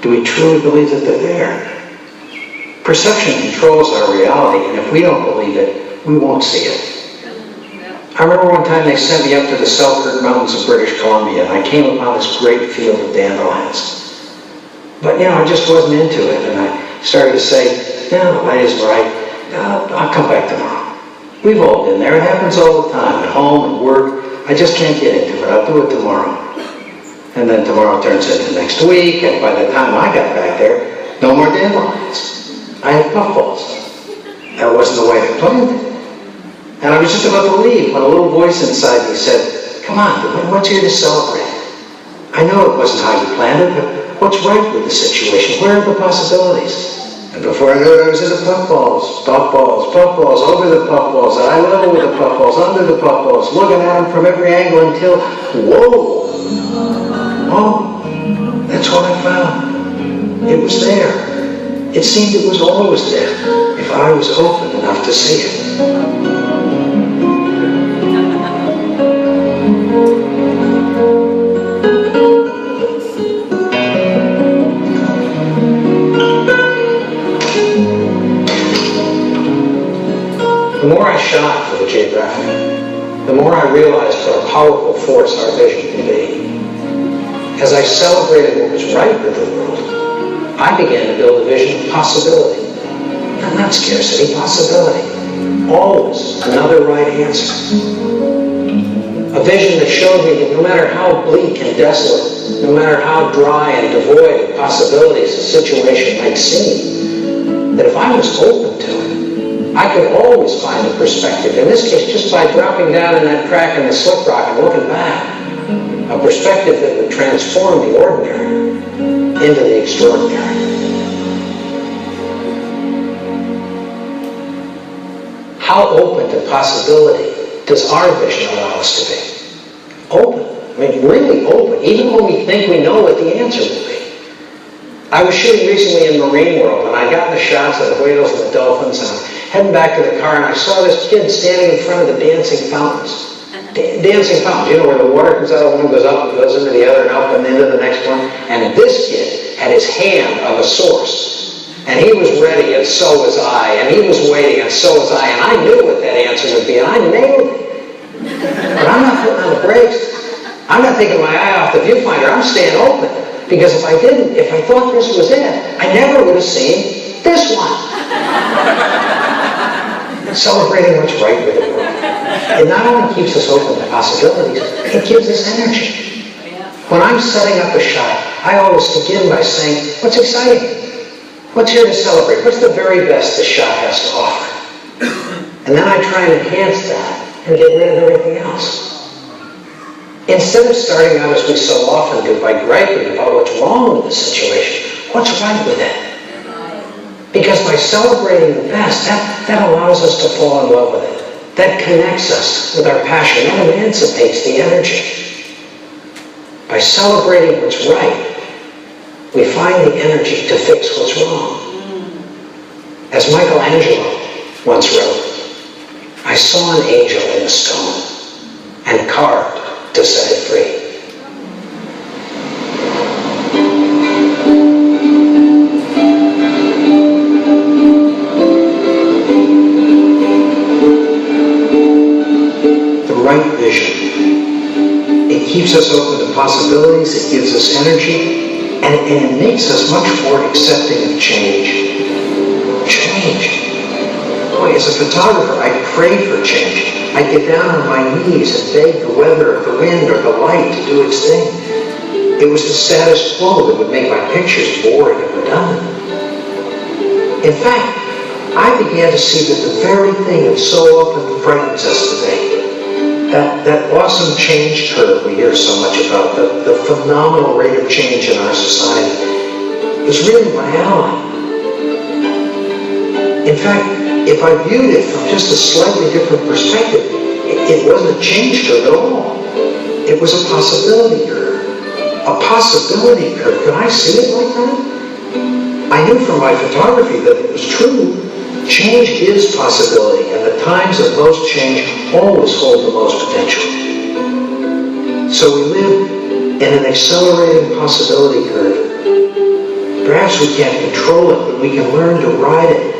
Do we truly believe that they're there? Perception controls our reality, and if we don't believe it, we won't see it. I remember one time they sent me up to the Selkirk Mountains of British Columbia, and I came upon this great field of dandelions. But, I just wasn't into it, and I started to say, the light is bright, I'll come back tomorrow. We've all been there. It happens all the time, at home and work. I just can't get into it. I'll do it tomorrow. And then tomorrow turns into next week, and by the time I got back there, no more dandelions. I had puffballs. That wasn't the way I planned it. And I was just about to leave when a little voice inside me said, come on, what's here to celebrate? I know it wasn't how you planned it, but what's right with the situation? Where are the possibilities? And before I knew it, I was in the puffballs, over the puffballs, at eye level with the puffballs, under the puffballs, looking at them from every angle until, whoa! Oh, that's what I found. It was there. It seemed it was always there, if I was open enough to see it. The more I shot for the geographic, the more I realized what a powerful force our vision can be. As I celebrated what was right with the world, I began to build a vision of possibility. Not scarcity, possibility. Always another right answer. A vision that showed me that no matter how bleak and desolate, no matter how dry and devoid of possibilities a situation might seem, that if I was open to it, I could always find a perspective. In this case, just by dropping down in that crack in the slip rock and looking back. A perspective that would transform the ordinary into the extraordinary. How open to possibility does our vision allow us to be? Open. I mean, really open, even when we think we know what the answer will be. I was shooting recently in Marine World, and I got the shots of the whales and the dolphins, and I'm heading back to the car, and I saw this kid standing in front of the dancing fountains. Dancing fountains, where the water comes out of one, goes up, and goes into the other, and up, and into the next one. And this kid had his hand of a source. And he was ready, and so was I. And he was waiting, and so was I. And I knew what that answer would be, and I nailed it. But I'm not putting on the brakes. I'm not taking my eye off the viewfinder. I'm staying open. Because if I didn't, if I thought this was it, I never would have seen this one. Celebrating what's right with the world. It not only keeps us open to possibilities, it gives us energy. When I'm setting up a shot, I always begin by saying, what's exciting? What's here to celebrate? What's the very best the shot has to offer? And then I try and enhance that and get rid of everything else. Instead of starting out as we so often do by griping about what's wrong with the situation, what's right with it? Because by celebrating the best, that allows us to fall in love with it. That connects us with our passion. That emancipates the energy. By celebrating what's right, we find the energy to fix what's wrong. As Michelangelo once wrote, I saw an angel in the stone and carved to set it free. The right vision. It keeps us open to possibilities, it gives us energy, and it makes us much more accepting of change. Change. Boy, as a photographer, I pray for change. I get down on my knees and beg the weather, or the wind, or the light to do its thing. It was the status quo that would make my pictures boring and redundant. In fact, I began to see that the very thing that so often frightens us today, that awesome change curve we hear so much about, the phenomenal rate of change in our society, is really my ally. In fact, if I viewed it from just a slightly different perspective, it wasn't a change curve at all. It was a possibility curve. A possibility curve. Could I see it like that? I knew from my photography that it was true. Change is possibility, and the times of most change always hold the most potential. So we live in an accelerating possibility curve. Perhaps we can't control it, but we can learn to ride it,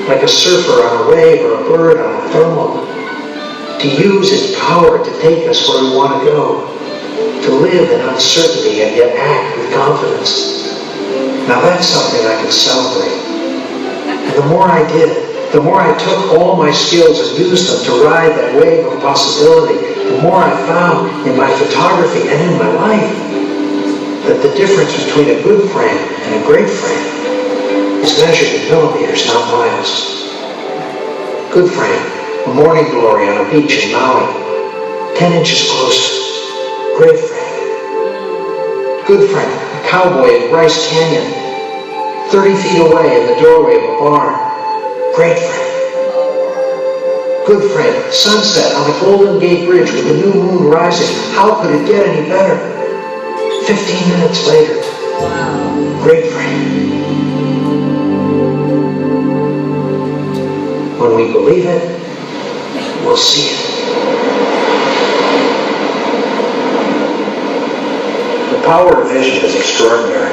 like a surfer on a wave or a bird on a thermal, to use its power to take us where we want to go, to live in uncertainty and yet act with confidence. Now that's something I can celebrate. And the more I did, the more I took all my skills and used them to ride that wave of possibility, the more I found in my photography and in my life that the difference between a good frame and a great frame is measured in millimeters, not miles. Good frame, a morning glory on a beach in Maui, 10 inches closer. Great frame. Good frame, a cowboy in Bryce Canyon, 30 feet away in the doorway of a barn. Great frame. Good frame, sunset on the Golden Gate Bridge with the new moon rising. How could it get any better? 15 minutes later. Great frame. When we believe it, we'll see it. The power of vision is extraordinary.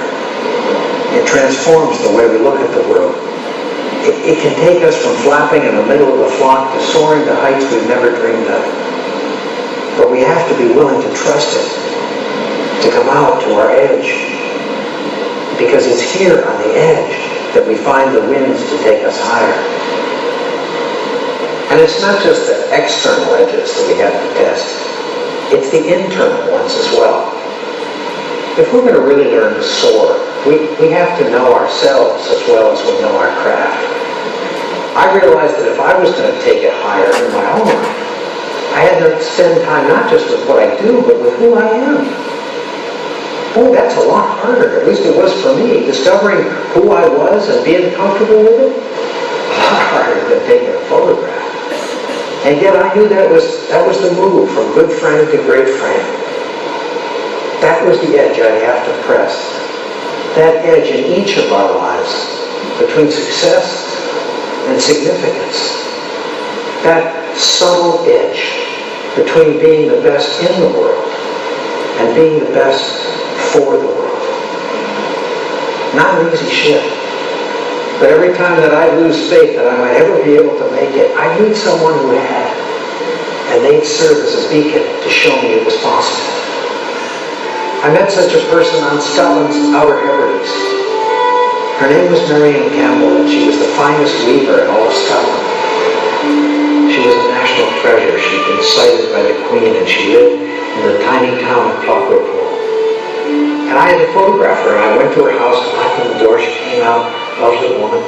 It transforms the way we look at the world. It can take us from flapping in the middle of the flock to soaring to heights we've never dreamed of. But we have to be willing to trust it, to come out to our edge. Because it's here on the edge that we find the winds to take us higher. And it's not just the external edges that we have to test. It's the internal ones as well. If we're going to really learn to soar, we have to know ourselves as well as we know our craft. I realized that if I was going to take it higher in my own life, I had to spend time not just with what I do, but with who I am. Boy, that's a lot harder, at least it was for me, discovering who I was and being comfortable with it. A lot harder than taking a photograph. And yet I knew that was the move from good frame to great frame. That was the edge I'd have to press. That edge in each of our lives between success and significance. That subtle edge between being the best in the world and being the best for the world. Not an easy shift. But every time that I lose faith that I might ever be able to make it, I need someone who had. And they'd serve as a beacon to show me it was possible. I met such a person on Scotland's Outer Hebrides. Her name was Marion Campbell, and she was the finest weaver in all of Scotland. She was a national treasure. She'd been cited by the Queen, and she lived in the tiny town of Clockwork. And I had to photograph her, and I went to her house and knocked on the door. She came out, lovely woman.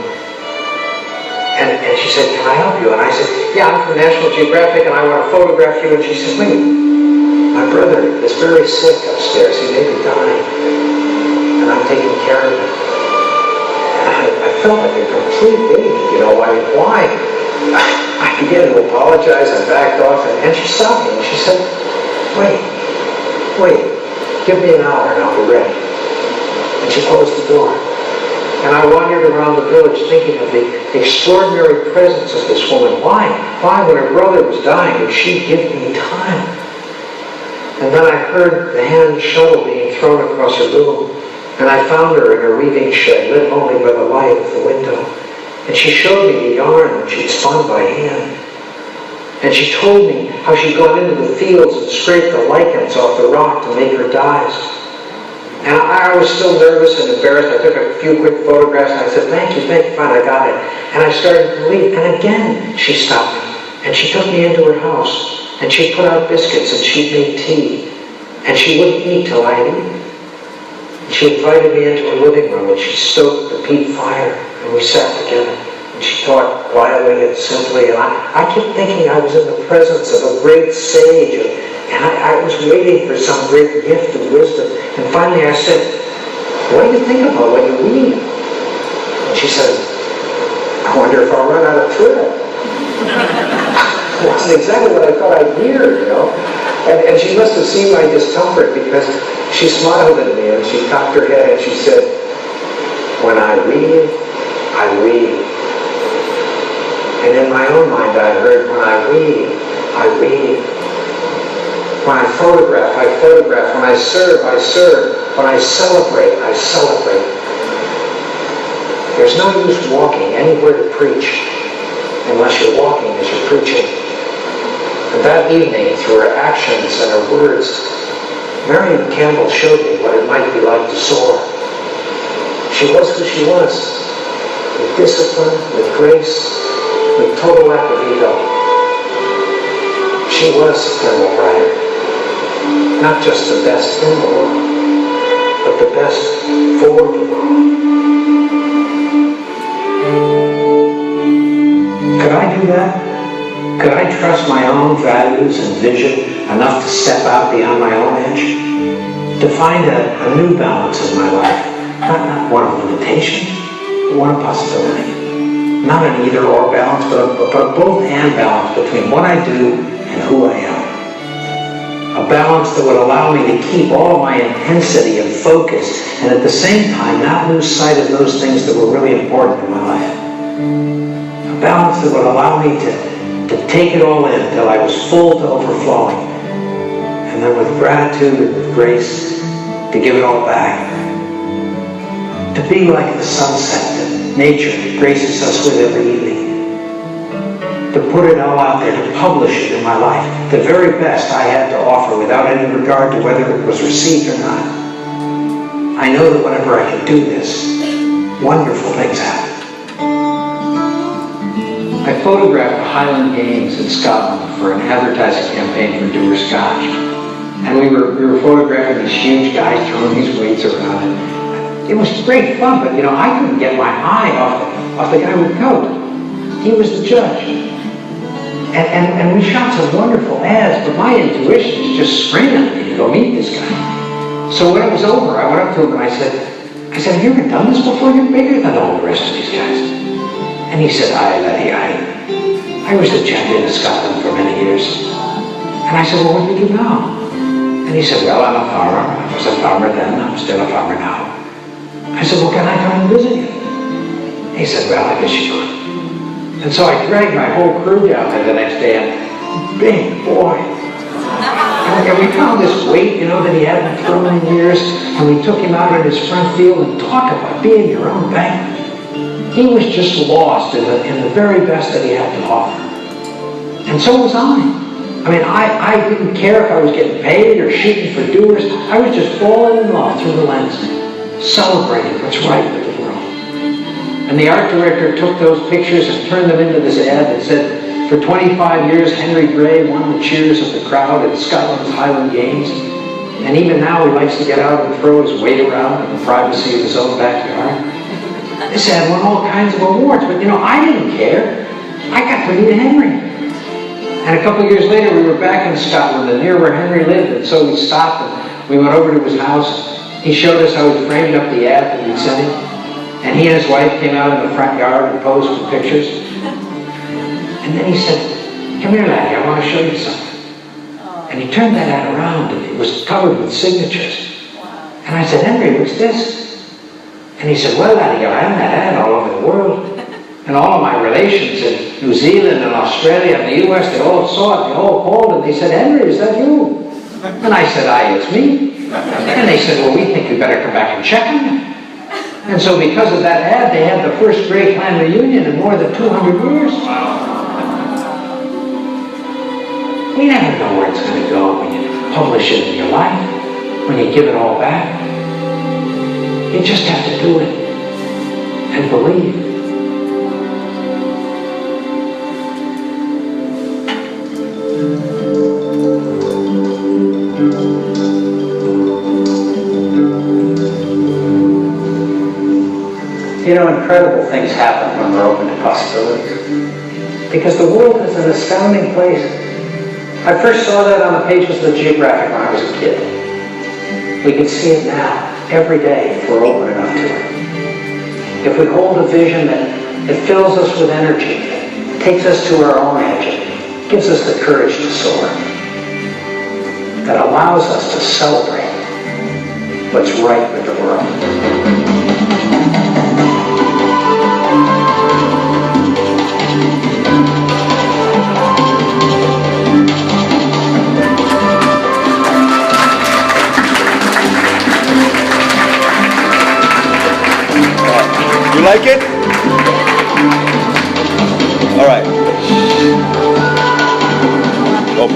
And she said, "Can I help you?" And I said, "Yeah, I'm from National Geographic, and I want to photograph you." And she said, "Wait, my brother is very sick upstairs. He may be dying, and I'm taking care of him." And I felt like a complete idiot, you know, why? I began to apologize. I backed off, and she stopped me, and she said, wait, give me an hour, and I'll be ready." And she closed the door. And I wandered around the village thinking of the extraordinary presence of this woman. Why, when her brother was dying, would she give me time? And then I heard the hand shuttle being thrown across her loom, and I found her in her weaving shed, lit only by the light of the window. And she showed me the yarn that she'd spun by hand. And she told me how she'd gone into the fields and scraped the lichens off the rock to make her dyes. And I was still nervous and embarrassed. I took a few quick photographs, and I said, thank you, fine, I got it. And I started to leave, and again she stopped me. And she took me into her house, and she put out biscuits, and she'd made tea. And she wouldn't eat till I had eaten. And she invited me into her living room, and she stoked the peat fire, and we sat together. And she talked quietly and simply, and I kept thinking I was in the presence of a great sage, and I was waiting for some great gift of wisdom. And finally I said, what do you think about when you read? And she said, I wonder if I'll run out of thread. That's exactly what I thought I'd hear, you know. And she must have seen my discomfort, because she smiled at me and she cocked her head and she said, when I read, I read. And in my own mind I heard, when I read, I read. When I photograph, I photograph. When I serve, I serve. When I celebrate, I celebrate. There's no use walking anywhere to preach unless you're walking as you're preaching. And that evening, through her actions and her words, Marion Campbell showed me what it might be like to soar. She was who she was, with discipline, with grace, with total lack of ego. She was a thermal writer. Not just the best in the world, but the best for the world. Could I do that? Could I trust my own values and vision enough to step out beyond my own edge? To find a new balance in my life? Not one of limitation, but one of possibility. Not an either-or balance, but a both-and balance between what I do and who I am. A balance that would allow me to keep all of my intensity and focus, and at the same time not lose sight of those things that were really important in my life. A balance that would allow me to take it all in till I was full to overflowing, and then with gratitude and with grace to give it all back. To be like the sunset that nature graces us with every evening. To put it all out there, to publish it in my life, the very best I had to offer without any regard to whether it was received or not. I know that whenever I can do this, wonderful things happen. I photographed the Highland Games in Scotland for an advertising campaign for Doer Scotch. And we were photographing these huge guys throwing these weights around. It was great fun, but you know, I couldn't get my eye off the guy with the coat. He was the judge. And we shot some wonderful ads, but my intuition is just screaming at me to go meet this guy. So when it was over, I went up to him and I said, have you ever done this before? You're bigger than all the rest of these guys. And he said, aye, laddie, I was the champion of Scotland for many years. And I said, well, what do you do now? And he said, well, I'm a farmer. I was a farmer then, I'm still a farmer now. I said, well, can I come and visit you? He said, well, I guess you could. And so I dragged my whole crew down there the next day, and big boy. And we found this weight, you know, that he hadn't thrown in years, and we took him out in his front field, and talk about being your own bank. He was just lost in the very best that he had to offer. And so was I. I mean, I didn't care if I was getting paid or shooting for doers. I was just falling in love through the lens, celebrating what's right with the world. And the art director took those pictures and turned them into this ad that said, for 25 years, Henry Gray won the cheers of the crowd at Scotland's Highland Games. And even now, he likes to get out and throw his weight around in the privacy of his own backyard. This ad won all kinds of awards, but I didn't care. I got to meet Henry. And a couple of years later, we were back in Scotland and near where Henry lived, and so we stopped and we went over to his house. He showed us how he framed up the ad that we'd sent him. And he and his wife came out in the front yard and posed for pictures. And then he said, come here, laddie, I want to show you something. And he turned that ad around and it was covered with signatures. And I said, Henry, what's this? And he said, well, laddie, I ran that ad all over the world. And all of my relations in New Zealand and Australia and the US, they all saw it, they all called, and they said, Henry, is that you? And I said, aye, it's me. And they said, well, we think we better come back and check on you. And so because of that ad, they had the first Great Clan reunion in more than 200 years. We never know where it's going to go when you publish it in your life, when you give it all back. You just have to do it and believe. Incredible things happen when we're open to possibilities. Because the world is an astounding place. I first saw that on the pages of the Geographic when I was a kid. We can see it now, every day, if we're open enough to it. If we hold a vision that fills us with energy, takes us to our own edge, gives us the courage to soar, that allows us to celebrate what's right with the world. You like it? All right. Oh,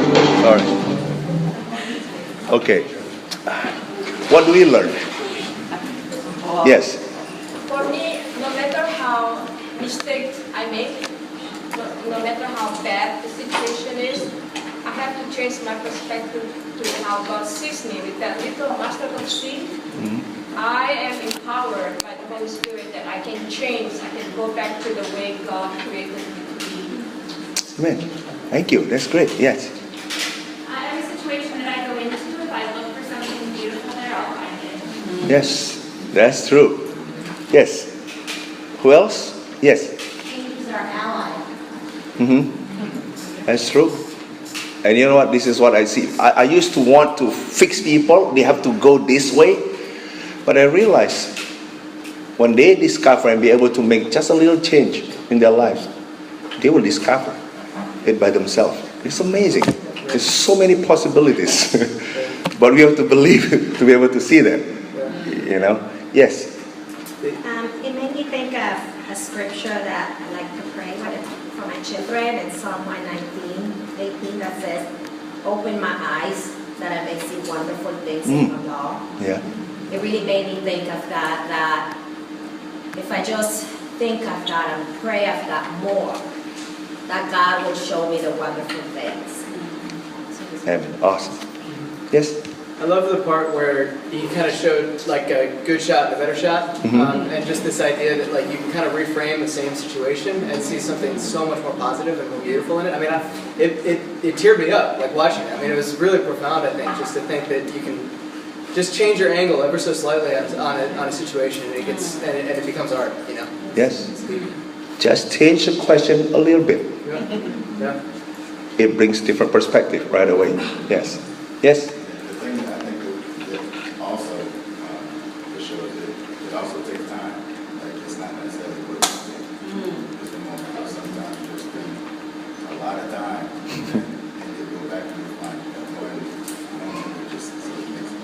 all right. Okay. What do we learn? Yes. For me, no matter how mistakes I make, no matter how bad the situation is, I have to change my perspective to how God sees me with that little mustard of seed. I am empowered by the Holy Spirit that I can change, I can go back to the way God created me to be. Amen. Thank you. That's great. Yes. Every situation that I go into, if I look for something beautiful there, I'll find it. Yes. That's true. Yes. Who else? Yes. He's our ally. That's true. And you know what? This is what I see. I used to want to fix people. They have to go this way. But I realized when they discover and be able to make just a little change in their lives, they will discover it by themselves. It's amazing. There's so many possibilities. But we have to believe to be able to see them. Yes. It made me think of a scripture that I like to pray for my children. It's Psalm 119:18 that says, open my eyes that I may see wonderful things in the law. Yeah. It really made me think of that if I just think of that and pray of that more, that God will show me the wonderful things. Amen. Awesome. Yes. I love the part where he kind of showed like a good shot and a better shot, and just this idea that like you can kind of reframe the same situation and see something so much more positive and more beautiful in it. I mean, it teared me up like watching it. I mean, it was really profound. I think just to think that you can just change your angle ever so slightly on a situation, and it becomes art. Yes. Just change the question a little bit. Yeah. It brings different perspective right away. Yes. Yes. The thing that I think that also shows it also takes time. Like it's not necessarily quick. It's the moment how sometimes you just spend a lot of time and you go back and you find it just so it makes it.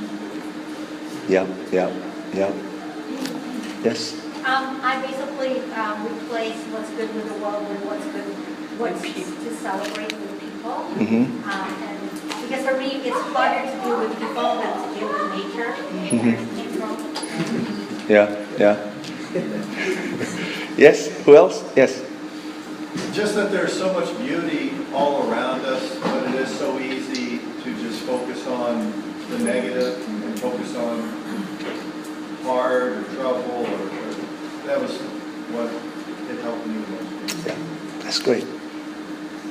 Yeah. Yes. I basically replace what's good with the world with what's to celebrate with people. And because for me, it's harder to deal with people than to deal with nature. Yeah. Yes, who else? Yes. Just that there's so much beauty all around us, but it is so easy to just focus on the negative and focus on hard or trouble, or that was what it helped me the most. Yeah, that's great.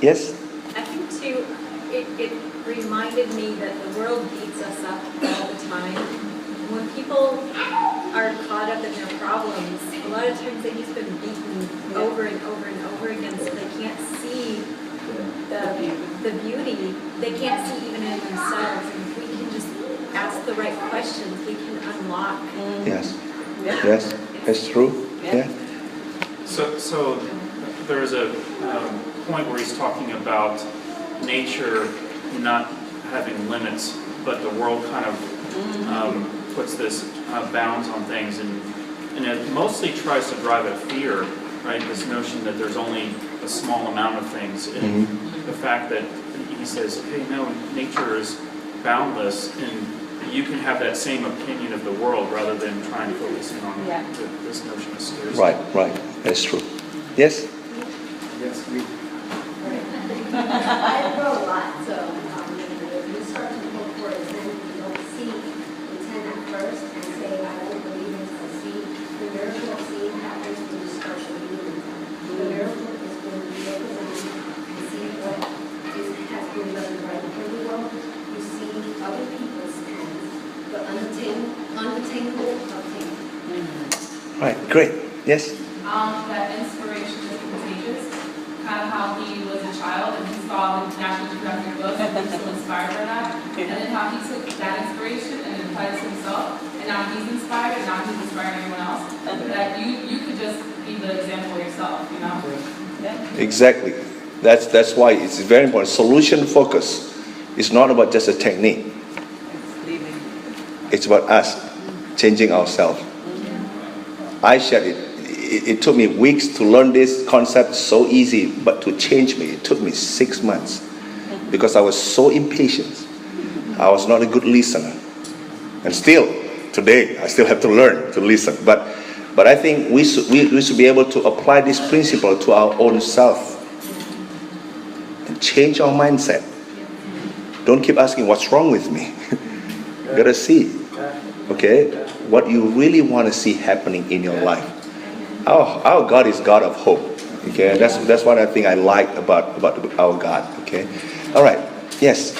Yes? I think too, it reminded me that the world beats us up all the time. When people are caught up in their problems, a lot of times they've just been beaten over and over and over again, so they can't see the beauty. They can't see even in themselves. And if we can just ask the right questions, we can unlock. Yes. Yes, that's true. Yeah. So there's a point where he's talking about nature not having limits, but the world kind of puts this bounds on things, and it mostly tries to drive at fear, right? This notion that there's only a small amount of things, and the fact that he says, hey, no, nature is boundless, and you can have that same opinion of the world rather than trying to focus in on this notion of scarcity. Right, that's true. Yes? Yes, we. I grow a lot, so you start to look for it, then you don't see intent at first and say, I don't believe in to see. The miracle of seeing happens when you start to believe in it. The miracle is when you look around and see what has been done right for the world. You see other people's hands, the unobtainable obtainable. Right, great. Yes? That inspiration is contagious. Kind of how he was a child and he saw the National Geographic books and he was so inspired by that. And then how he took that inspiration and applied it to himself. And now he's inspired and now he's inspiring everyone else. That you could just be the example yourself, you know? Exactly. That's why it's very important. Solution focus is not about just a technique. It's about us changing ourselves. I shared it. It took me weeks to learn this concept, so easy, but to change me, it took me 6 months because I was so impatient. I was not a good listener. And still, today, I still have to learn to listen. But I think we should be able to apply this principle to our own self and change our mindset. Don't keep asking what's wrong with me. You gotta see, okay, what you really want to see happening in your life. Our God is God of hope. Okay, that's what I think I like about our God. Okay, all right. Yes.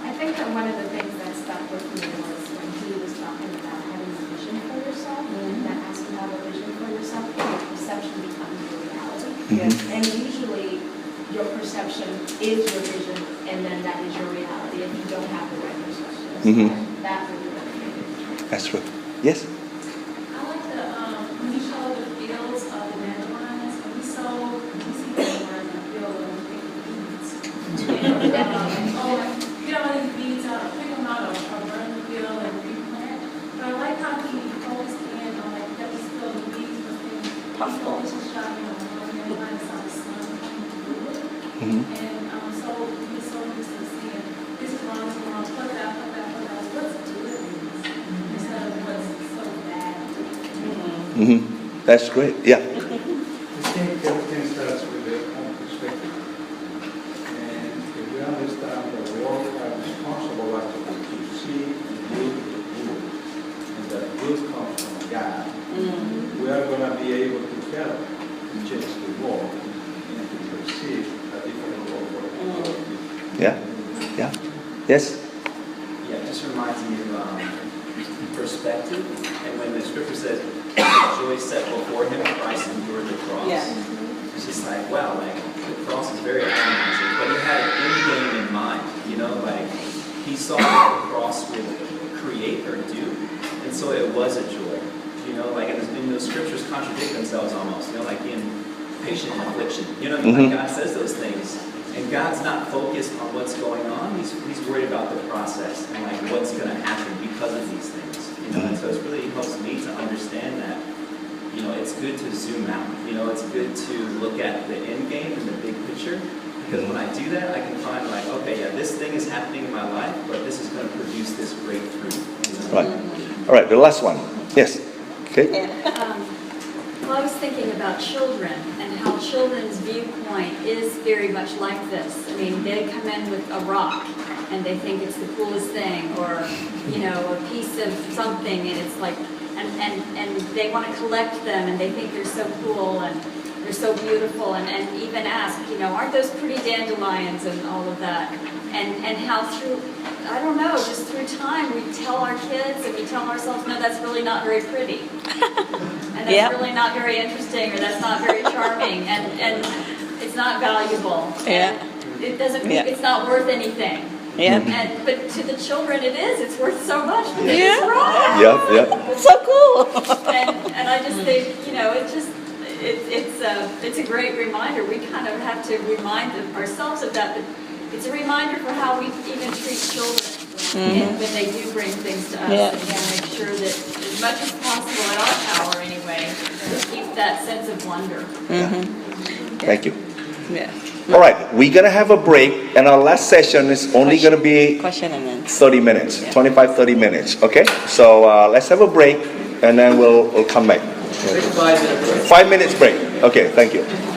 I think that one of the things that stuck with me was when he was talking about having a vision for yourself, that as you have a vision for yourself, your perception becomes your reality. And usually, your perception is your vision, and then that is your reality if you don't have the right perspective. That really resonated. That's true. Yes. I like when you show the fields of the dandelions, when you see dandelions, you feel them beads. And, you know, these beads out, pick them out or burn the field and replant. But I like how he focused in on that was still the beads, but then he's always just shining on one hand, and saw the sun coming through it. And so he's so used to seeing this is wrong, put that, what's good instead of what's so bad. That's great. Yeah. I think everything starts with their own perspective. And if we understand that we all are responsible to see the good of the good, and that good comes from God, we are going to be able to help to change the world and to perceive a different world. Yeah. Yes. Yeah, it just reminds me of perspective. And when the scripture says, joy set before him, Christ endured the cross. It's just like, wow, like the cross is very agonizing, but he had an end game in mind, you know, like he saw what the cross would create or do, and so it was a joy, you know, like and those scriptures contradict themselves almost, you know, like in patient affliction, you know, like God says those things, and God's not focused on what's going on, he's worried about the process and like what's going to happen because of these things, you know, and so it really helps me to understand that, you know, it's good to zoom out, you know, it's good to look at the end game and the big picture, because when I do that, I can find like, okay, yeah, this thing is happening in my life, but this is going to produce this breakthrough. You know? Right. All right, the last one. Yes. Okay. Well, I was thinking about children and how children's viewpoint is very much like this. I mean, they come in with a rock and they think it's the coolest thing, or, you know, a piece of something, and it's like, and they want to collect them, and they think they're so cool and they're so beautiful, and even ask, you know, aren't those pretty dandelions and all of that? And how through, I don't know, just through time we tell our kids and we tell ourselves, no, that's really not very pretty. And that's really not very interesting, or that's not very charming, and it's not valuable. Yeah. And it doesn't, it's not worth anything. Yeah. But to the children it is. It's worth so much because it's wrong. Yeah. It's so cool. And I just think, you know, it's a great reminder. We kind of have to remind ourselves of that. But it's a reminder for how we even treat children when they do bring things to us, and make sure that as much as possible in our power anyway, keep that sense of wonder. Thank you. Yeah. All right, we're going to have a break, and our last session is only going to be Question and answer. 30 minutes, 30 minutes, okay? So let's have a break, and then we'll come back. 5 minutes break. Okay, thank you.